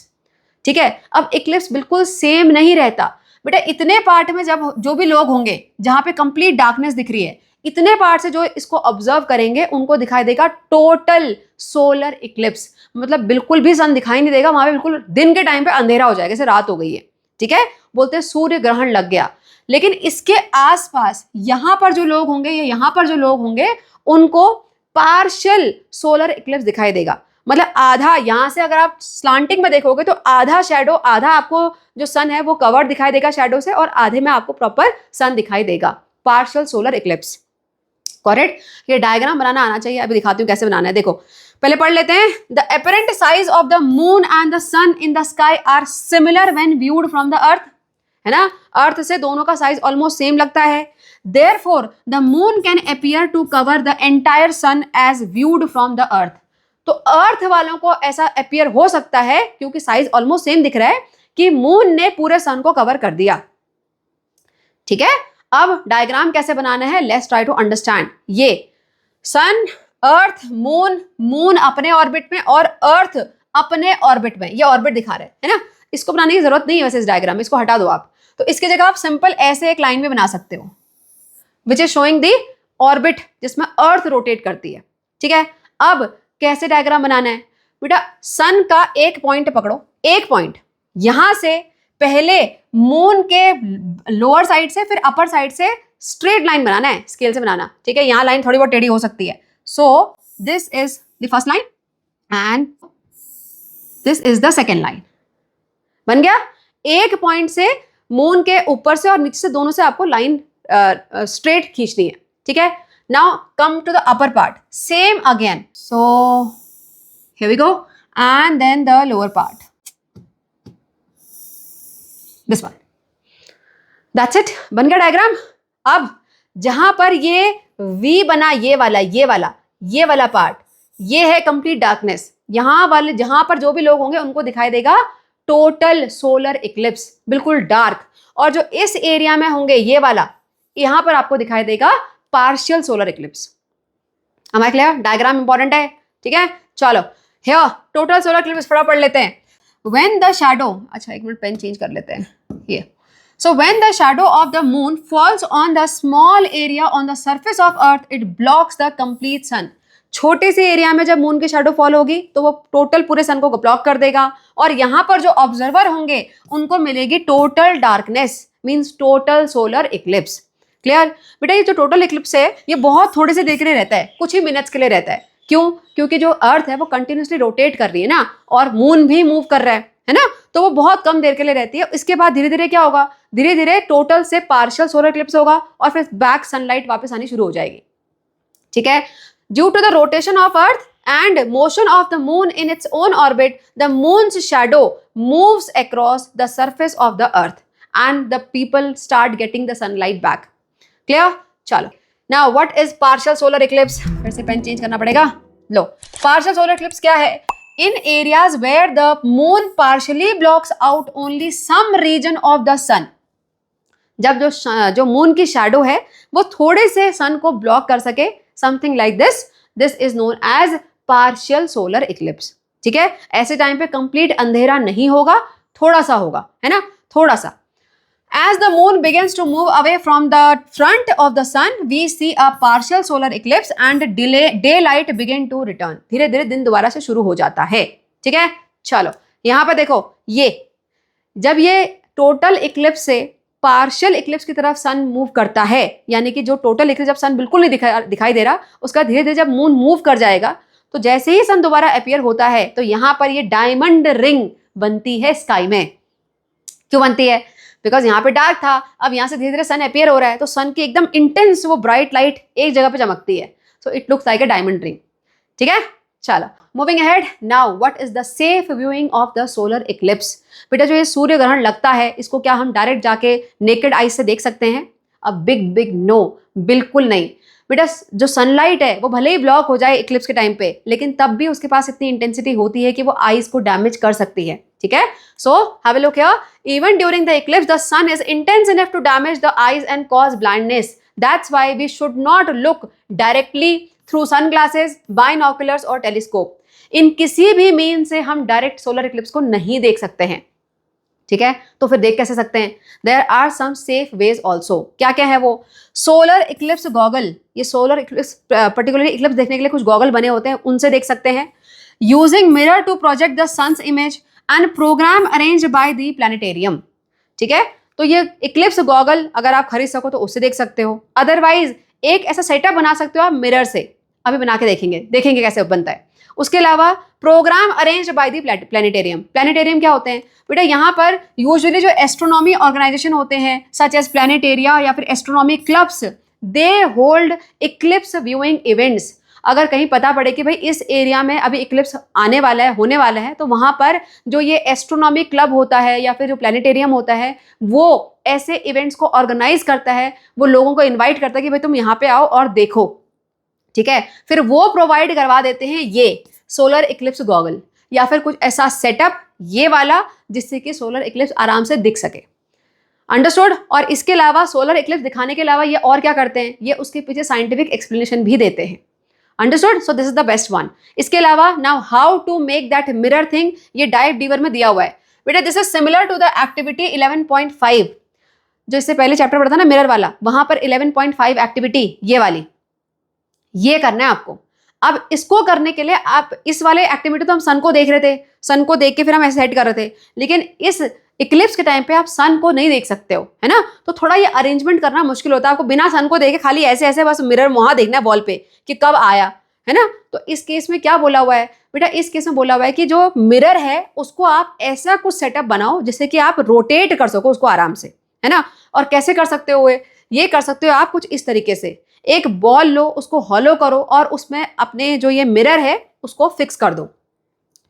ठीक है, अब Eclipse बिल्कुल same नहीं रहता बेटा। इतने part में जब जो भी लोग होंगे जहां पे कंप्लीट डार्कनेस दिख रही है, इतने पार्ट से जो इसको ऑब्जर्व करेंगे उनको दिखाई देगा टोटल सोलर इक्लिप्स। मतलब बिल्कुल भी सन दिखाई नहीं देगा, वहां पे बिल्कुल दिन के टाइम पे अंधेरा हो जाएगा, जैसे रात हो गई है। ठीक है, बोलते हैं सूर्य ग्रहण लग गया। लेकिन इसके आसपास यहां पर जो लोग होंगे या यहां पर जो लोग होंगे उनको पार्शियल सोलर इक्लिप्स दिखाई देगा। मतलब आधा, यहां से अगर आप स्लांटिंग में देखोगे तो आधा शैडो, आधा आपको जो सन है वो कवर्ड दिखाई देगा शैडो से, और आधे में आपको प्रॉपर सन दिखाई देगा। Partial solar Eclipse, correct. ये डायग्राम बनाना आना चाहिए, अभी दिखाती हूँ कैसे बनाना है। देखो पहले पढ़ लेते हैं। The apparent size of the moon and the sun in the sky are similar when viewed from the earth, है ना। अर्थ से दोनों का साइज ऑलमोस्ट सेम लगता है। Therefore the moon can appear to cover the entire sun as viewed from the earth. तो earth वालों को ऐसा अपीयर हो सकता है क्योंकि साइज ऑलमोस्ट सेम दिख रहा है कि मून ने पूरे सन को कवर कर दिया। ठीक है, अब डायग्राम कैसे बनाना है, लेट्स ट्राई टू अंडरस्टैंड। ये सन, अर्थ, मून, मून अपने ऑर्बिट में और अर्थ अपने ऑर्बिट में, ये ऑर्बिट दिखा रहे हैं, है ना। इसको बनाने की जरूरत नहीं है वैसे इस डायग्राम में, इसको हटा दो आप। तो इसकी जगह आप सिंपल ऐसे एक लाइन में बना सकते हो which is showing the orbit जिसमें अर्थ रोटेट करती है। ठीक है, अब कैसे डायग्राम बनाना है बेटा, सन का एक पॉइंट पकड़ो, एक पॉइंट यहां से पहले मून के लोअर साइड से फिर अपर साइड से स्ट्रेट लाइन बनाना है, स्केल से बनाना। ठीक है, यहां लाइन थोड़ी बहुत टेढ़ी हो सकती है। So this is the first line and this is the second line. बन गया। एक पॉइंट से मून के ऊपर से और नीचे से दोनों से आपको लाइन स्ट्रेट खींचनी है। ठीक है, now come to the upper part, same again. So here we go and then the lower part, this one. That's it, बन गया डायग्राम। अब जहां पर ये वी बना, ये वाला पार्ट, ये है कंप्लीट डार्कनेस। यहां वाले जहां पर जो भी लोग होंगे उनको दिखाई देगा टोटल सोलर इक्लिप्स, बिल्कुल डार्क। और जो इस एरिया में होंगे, ये वाला, यहां पर आपको दिखाई देगा पार्शियल सोलर इक्लिप्स। हमारे क्लियर? डायग्राम इंपॉर्टेंट है, ठीक है। चलो हियर टोटल सोलर इक्लिप्स थोड़ा पढ़ लेते हैं। व्हेन द शैडो, अच्छा एक मिनट पेन चेंज कर लेते हैं ये। So when the shadow of the moon falls on the small area on the surface of earth, it blocks the complete sun. छोटे से एरिया में जब मून की शैडो फॉल होगी तो वो टोटल पूरे सन को ब्लॉक कर देगा, और यहां पर जो ऑब्जर्वर होंगे उनको मिलेगी total darkness, means total solar Eclipse. Clear बेटा? ये जो टोटल इक्लिप्स है ये बहुत थोड़े से देर के लिए रहता है, कुछ ही मिनट्स के लिए रहता है। क्यों? क्योंकि जो अर्थ है वो कंटिन्यूसली रोटेट कर रही है ना, और मून भी मूव कर रहा है ना, तो वो बहुत कम देर के लिए रहती है। इसके बाद धीरे धीरे क्या होगा, धीरे धीरे टोटल से पार्शियल सोलर इक्लिप्स होगा और फिर बैक सनलाइट वापस आनी शुरू हो जाएगी, ठीक है। Due to the rotation of earth and motion of the moon in its own orbit, the moon's shadow moves across the surface of the earth and the people start getting the sunlight back. Clear? चलो, now what is partial solar eclipse? फिर से pen change करना पड़ेगा। लो, partial solar eclipse क्या है? In areas where the moon partially blocks out only some region of the sun. जब जो moon की शैडो है वो थोड़े से सन को ब्लॉक कर सके, something like this is known as partial solar eclipse, ठीक है। ऐसे टाइम पे कंप्लीट अंधेरा नहीं होगा, थोड़ा सा होगा, है ना, थोड़ा सा। As the moon begins to move away from the front of the sun, we see a partial solar eclipse and daylight begin to return. धीरे धीरे दिन दोबारा से शुरू हो जाता है, ठीक है। चलो यहां पर देखो, ये जब ये टोटल इक्लिप्स से पार्शियल इक्लिप्स की तरफ सन मूव करता है, यानी कि जो टोटल इक्लिप्स जब सन बिल्कुल नहीं दिखाई दे रहा, उसका धीरे धीरे जब मून मूव कर जाएगा तो जैसे ही सन दोबारा अपीयर होता है तो यहां पर ये डायमंड रिंग बनती है स्काई में। क्यों बनती है? बिकॉज यहाँ पे डार्क था, अब यहाँ से धीरे धीरे सन अपीयर हो रहा है तो सन की एकदम इंटेंस वो ब्राइट लाइट एक जगह पे चमकती है, so it looks like a diamond ring, ठीक है। चलो moving ahead, now what is the safe viewing of the solar Eclipse? बेटा जो ये सूर्य ग्रहण लगता है इसको क्या हम डायरेक्ट जाके नेकेड आई से देख सकते हैं? अ बिग नो, बिल्कुल नहीं बेटा। जो सनलाइट है वो भले ही ब्लॉक हो जाए इक्लिप्स के टाइम पे, लेकिन तब भी उसके पास इतनी इंटेंसिटी होती है कि वो आईज को डैमेज कर सकती है, ठीक है। So have a look here, even during the eclipse the sun is intense enough to damage the eyes and cause blindness. That's why we should not look directly through sunglasses, binoculars और telescope. In किसी भी mean से हम direct solar Eclipse को नहीं देख सकते हैं, ठीक है। तो फिर देख कैसे सकते हैं? There are some safe ways also. क्या क्या है वो? सोलर इक्लिप्स गॉगल, ये सोलर इक्लिप्स पर्टिकुलरली इक्लिप्स देखने के लिए कुछ गॉगल बने होते हैं, उनसे देख सकते हैं। Using mirror to project the sun's image and program arrange by the planetarium, ठीक है। तो ये इक्लिप्स गॉगल अगर आप खरीद सको तो उससे देख सकते हो, अदरवाइज एक ऐसा सेटअप बना सकते हो आप मिरर से, अभी बना के देखेंगे कैसे बनता है। उसके अलावा program arrange by the planetarium. Planetarium क्या होते हैं बेटा? यहाँ पर यूजुअली जो एस्ट्रोनॉमी ऑर्गेनाइजेशन होते हैं सच एज प्लानिटेरिया या फिर astronomy clubs, they hold Eclipse viewing events. अगर कहीं पता पड़े कि भाई इस एरिया में अभी इक्लिप्स आने वाला है, होने वाला है, तो वहां पर जो ये एस्ट्रोनॉमी क्लब होता है या फिर जो प्लानिटेरियम होता है वो ऐसे इवेंट्स को ऑर्गेनाइज करता है, वो लोगों को इन्वाइट करता है कि भाई तुम यहाँ पे आओ और देखो, ठीक है। फिर वो प्रोवाइड करवा देते हैं ये सोलर इक्लिप्स गॉगल या फिर कुछ ऐसा सेटअप ये वाला जिससे कि सोलर इक्लिप्स आराम से दिख सके। अंडरस्टूड? और इसके अलावा सोलर इक्लिप्स दिखाने के अलावा ये और क्या करते हैं, ये उसके पीछे साइंटिफिक एक्सप्लेनेशन भी देते हैं। Understood? So this is the best one. इसके अलावा now how to make that mirror thing, ये डाइव डीवर में दिया हुआ है बेटा। This is similar to the activity 11.5 जो इससे पहले चैप्टर पढ़ा था ना मिरर वाला, वहां पर 11.5 एक्टिविटी ये वाली, ये करना है आपको। अब इसको करने के लिए आप इस वाले एक्टिविटी तो हम सन को देख रहे थे, सन को देख के फिर हम ऐसे सेट कर रहे थे, लेकिन इस इक्लिप्स के टाइम पे आप सन को नहीं देख सकते हो, है ना। तो थोड़ा ये अरेंजमेंट करना मुश्किल होता है आपको, बिना सन को देखे खाली ऐसे ऐसे बस मिरर वहां देखना है वॉल पे कि कब आया, है ना। तो इस केस में क्या बोला हुआ है बेटा? इस केस में बोला हुआ है कि जो मिरर है उसको आप ऐसा कुछ सेटअप बनाओ जिससे कि आप रोटेट कर सको उसको आराम से, है ना। और कैसे कर सकते हो? ये कर सकते हो आप कुछ इस तरीके से, एक बॉल लो, उसको हॉलो करो और उसमें अपने जो ये मिरर है उसको फिक्स कर दो,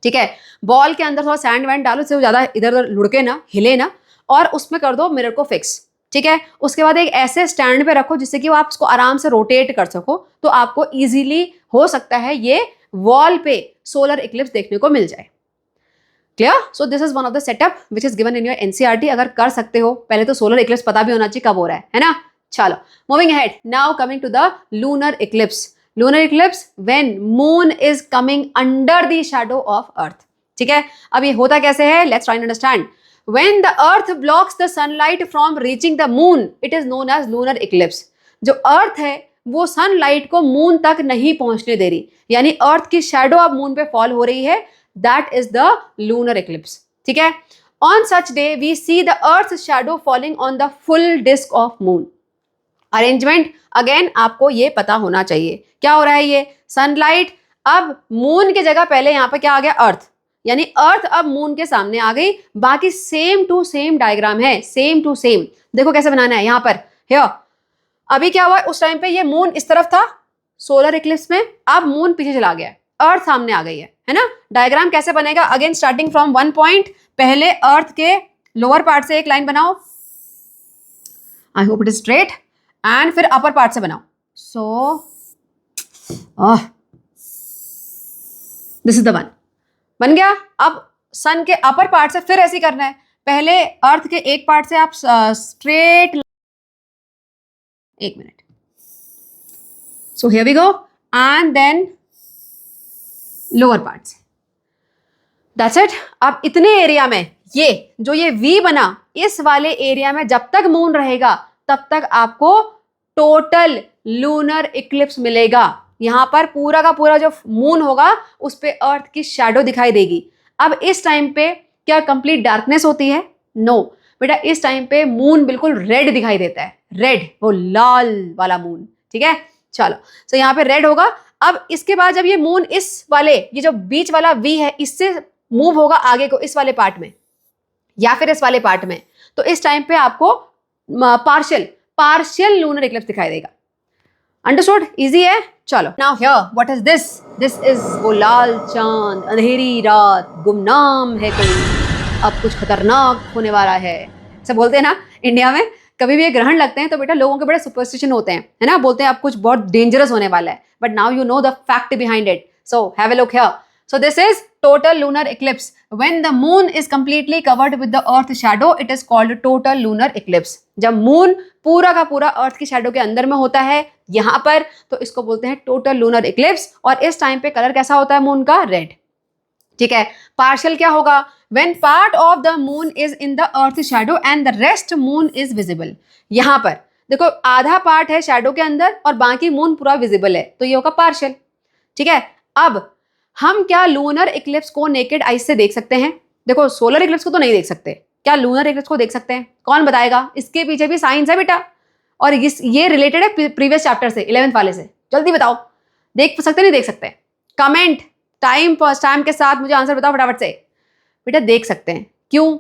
ठीक है। बॉल के अंदर थोड़ा सैंड वैंड डालो, इससे ज्यादा इधर उधर लुढ़के ना, हिले ना, और उसमें कर दो मिरर को फिक्स, ठीक है। उसके बाद एक ऐसे स्टैंड पे रखो जिससे कि वो आप उसको आराम से रोटेट कर सको, तो आपको इजीली हो सकता है ये वॉल पे सोलर इक्लिप्स देखने को मिल जाए। Clear? So this is one of the setup which is given in your NCERT. अगर कर सकते हो, पहले तो सोलर इक्लिप्स पता भी होना चाहिए कब हो रहा है ना। चलो moving ahead, now coming to the lunar eclipse. Lunar eclipse when moon is coming under the shadow of earth. ठीक है, अब ये होता कैसे है, let's try to understand. When the earth blocks the sunlight from reaching the moon, it is known as lunar eclipse. जो अर्थ है वो सनलाइट को मून तक नहीं पहुंचने दे रही, यानी अर्थ की शैडो अब मून पे फॉल हो रही है, that is the lunar eclipse. ठीक है, on such day we see the earth shadow falling on the full disc of moon. Arrangement again आपको ये पता होना चाहिए. क्या हो रहा है, ये सनलाइट अब मून की जगह पहले यहाँ पे क्या आ गया, अर्थ, यानी अर्थ अब मून के सामने आ गई. बाकी सेम टू सेम डायग्राम है, सेम टू सेम. देखो कैसे बनाना है यहाँ पर. हियर अभी क्या हुआ, उस टाइम पे ये मून इस तरफ था सोलर इक्लिप्स में, अब मून पीछे चला गया, अर्थ सामने आ गई है ना. डायग्राम कैसे बनेगा, again starting from one point, पहले अर्थ के लोअर पार्ट से एक लाइन बनाओ, आई hope it is straight, and फिर अपर पार्ट से बनाओ. सो दिस इज द वन, बन गया. अब सन के अपर पार्ट से फिर ऐसे करना है, पहले अर्थ के एक पार्ट से आप स्ट्रेट, एक minute, so here we go, and then lower part से, दैट्स इट. अब इतने एरिया में ये जो ये वी बना, इस वाले एरिया में जब तक मून रहेगा तब तक आपको टोटल लूनर इक्लिप्स मिलेगा. यहां पर पूरा का पूरा जो मून होगा उस पे अर्थ की शैडो दिखाई देगी. अब इस टाइम पे क्या कंप्लीट डार्कनेस होती है, नो बेटा, इस टाइम पे मून बिल्कुल रेड दिखाई देता है, रेड, वो लाल वाला मून. ठीक है, चलो, सो यहाँ पे रेड होगा. अब इसके बाद जब ये मून इस वाले, ये जो बीच वाला वी है, इससे मूव होगा आगे को इस वाले पार्ट में या फिर इस वाले पार्ट में, तो इस टाइम पे आपको पार्शियल लूनर इक्लिप्स दिखाई देगा. अंडरस्टूड, इजी है. चलो, now here what is this, this is वो लाल चांद, अंधेरी रात, गुमनाम है कोई, अब कुछ खतरनाक होने वाला है. ऐसा बोलते हैं ना इंडिया में, कभी भी ये ग्रहण लगते हैं तो बेटा लोगों के बड़े सुपरस्टिशन होते हैं, है ना, बोलते हैं अब कुछ बहुत डेंजरस होने वाला है. But now you know the fact behind it, so have a look here. So this is total lunar eclipse. When the moon is completely covered with the earth shadow, it is called total lunar eclipse. जब moon पूरा का पूरा अर्थ की shadow के अंदर में होता है यहाँ पर, तो इसको बोलते हैं टोटल लूनर इक्लिप्स. और इस टाइम पे कलर कैसा होता है मून का, रेड. ठीक है, पार्शियल क्या होगा, when part of the moon is in the earth shadow and the rest moon is visible. यहाँ पर देखो आधा पार्ट है शैडो के अंदर और बाकी मून पूरा विजिबल है, तो ये होगा पार्शियल. ठीक है, अब हम क्या लूनर इक्लिप्स को नेकेड आइज से देख सकते हैं, देखो सोलर इक्लिप्स को तो नहीं देख सकते, क्या लूनर इक्लिप्स को देख सकते हैं, कौन बताएगा, इसके पीछे भी साइंस है बेटा, और ये रिलेटेड है प्रीवियस चैप्टर से, 11th वाले से. जल्दी बताओ, देख सकते नहीं देख सकते, कमेंट टाइम के साथ मुझे आंसर बताओ फटाफट से. बेटा देख सकते हैं, क्यों,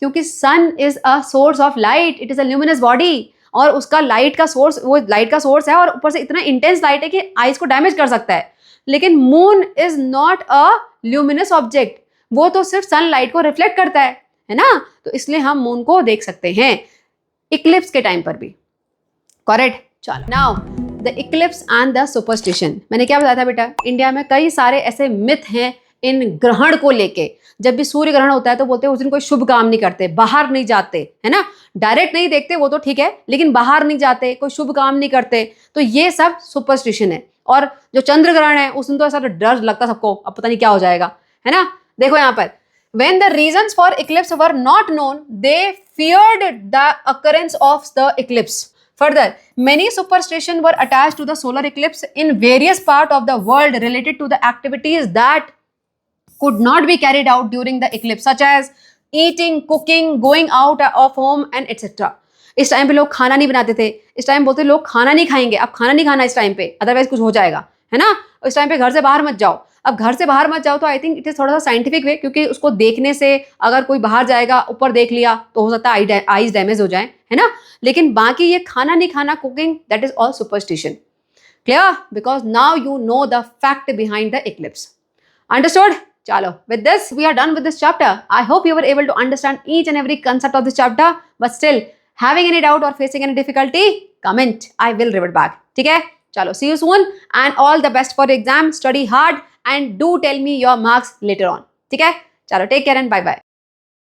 क्योंकि sun is a source of light, it is a luminous body, और उसका लाइट का सोर्स, वो लाइट का सोर्स है, और ऊपर से इतना इंटेंस लाइट है कि आइज को डैमेज कर सकता है. लेकिन moon is not a luminous object, वो तो सिर्फ सनलाइट को रिफ्लेक्ट करता है ना, तो इसलिए हम मून को देख सकते हैं इक्लिप्स के टाइम पर भी. करेक्ट. चलो, now the Eclipse and the superstition. मैंने क्या बताया था बेटा, इंडिया में कई सारे ऐसे मिथ हैं इन ग्रहण को लेके. जब भी सूर्य ग्रहण होता है तो बोलते हैं उस दिन कोई शुभ काम नहीं करते, बाहर नहीं जाते, है ना, डायरेक्ट नहीं देखते वो तो ठीक है, लेकिन बाहर नहीं जाते, कोई शुभ काम नहीं करते, तो ये सब सुपरस्टिशन है. और जो चंद्र ग्रहण है उस दिन तो ऐसा डर लगता सबको, अब पता नहीं क्या हो जाएगा, है ना. देखो यहाँ पर, when the reasons for eclipse were not known, they feared the occurrence of the eclipse. Further, many superstitions were attached to the solar eclipse in various parts of the world related to the activities that could not be carried out during the eclipse, such as eating, cooking, going out of home and etc. इस time पे लोग खाना नहीं बनाते थे, इस time बोलते लोग खाना नहीं खाएंगे, अब खाना नहीं खाना इस टाइम पे, अदरवाइज कुछ हो जाएगा, है ना. इस टाइम पे घर से बाहर मत जाओ. अब घर से बाहर मत जाओ तो आई थिंक इट इज थोड़ा सा साइंटिफिक वे, क्योंकि उसको देखने से अगर कोई बाहर जाएगा ऊपर देख लिया तो हो सकता है आईज डैमेज हो जाए, है ना. लेकिन बाकी ये खाना नहीं खाना, cooking, that is all superstition. Clear, because now you know the fact behind the Eclipse. Understood. Chalo, with this we are done with this chapter. I hope you were able to understand each and every concept of this chapter. But still, having any doubt or facing any difficulty, comment. I will revert back. ठीक है? Chalo, see you soon and all the best for the exam. Study hard and do tell me your marks later on. ठीक है? Chalo, take care and bye bye.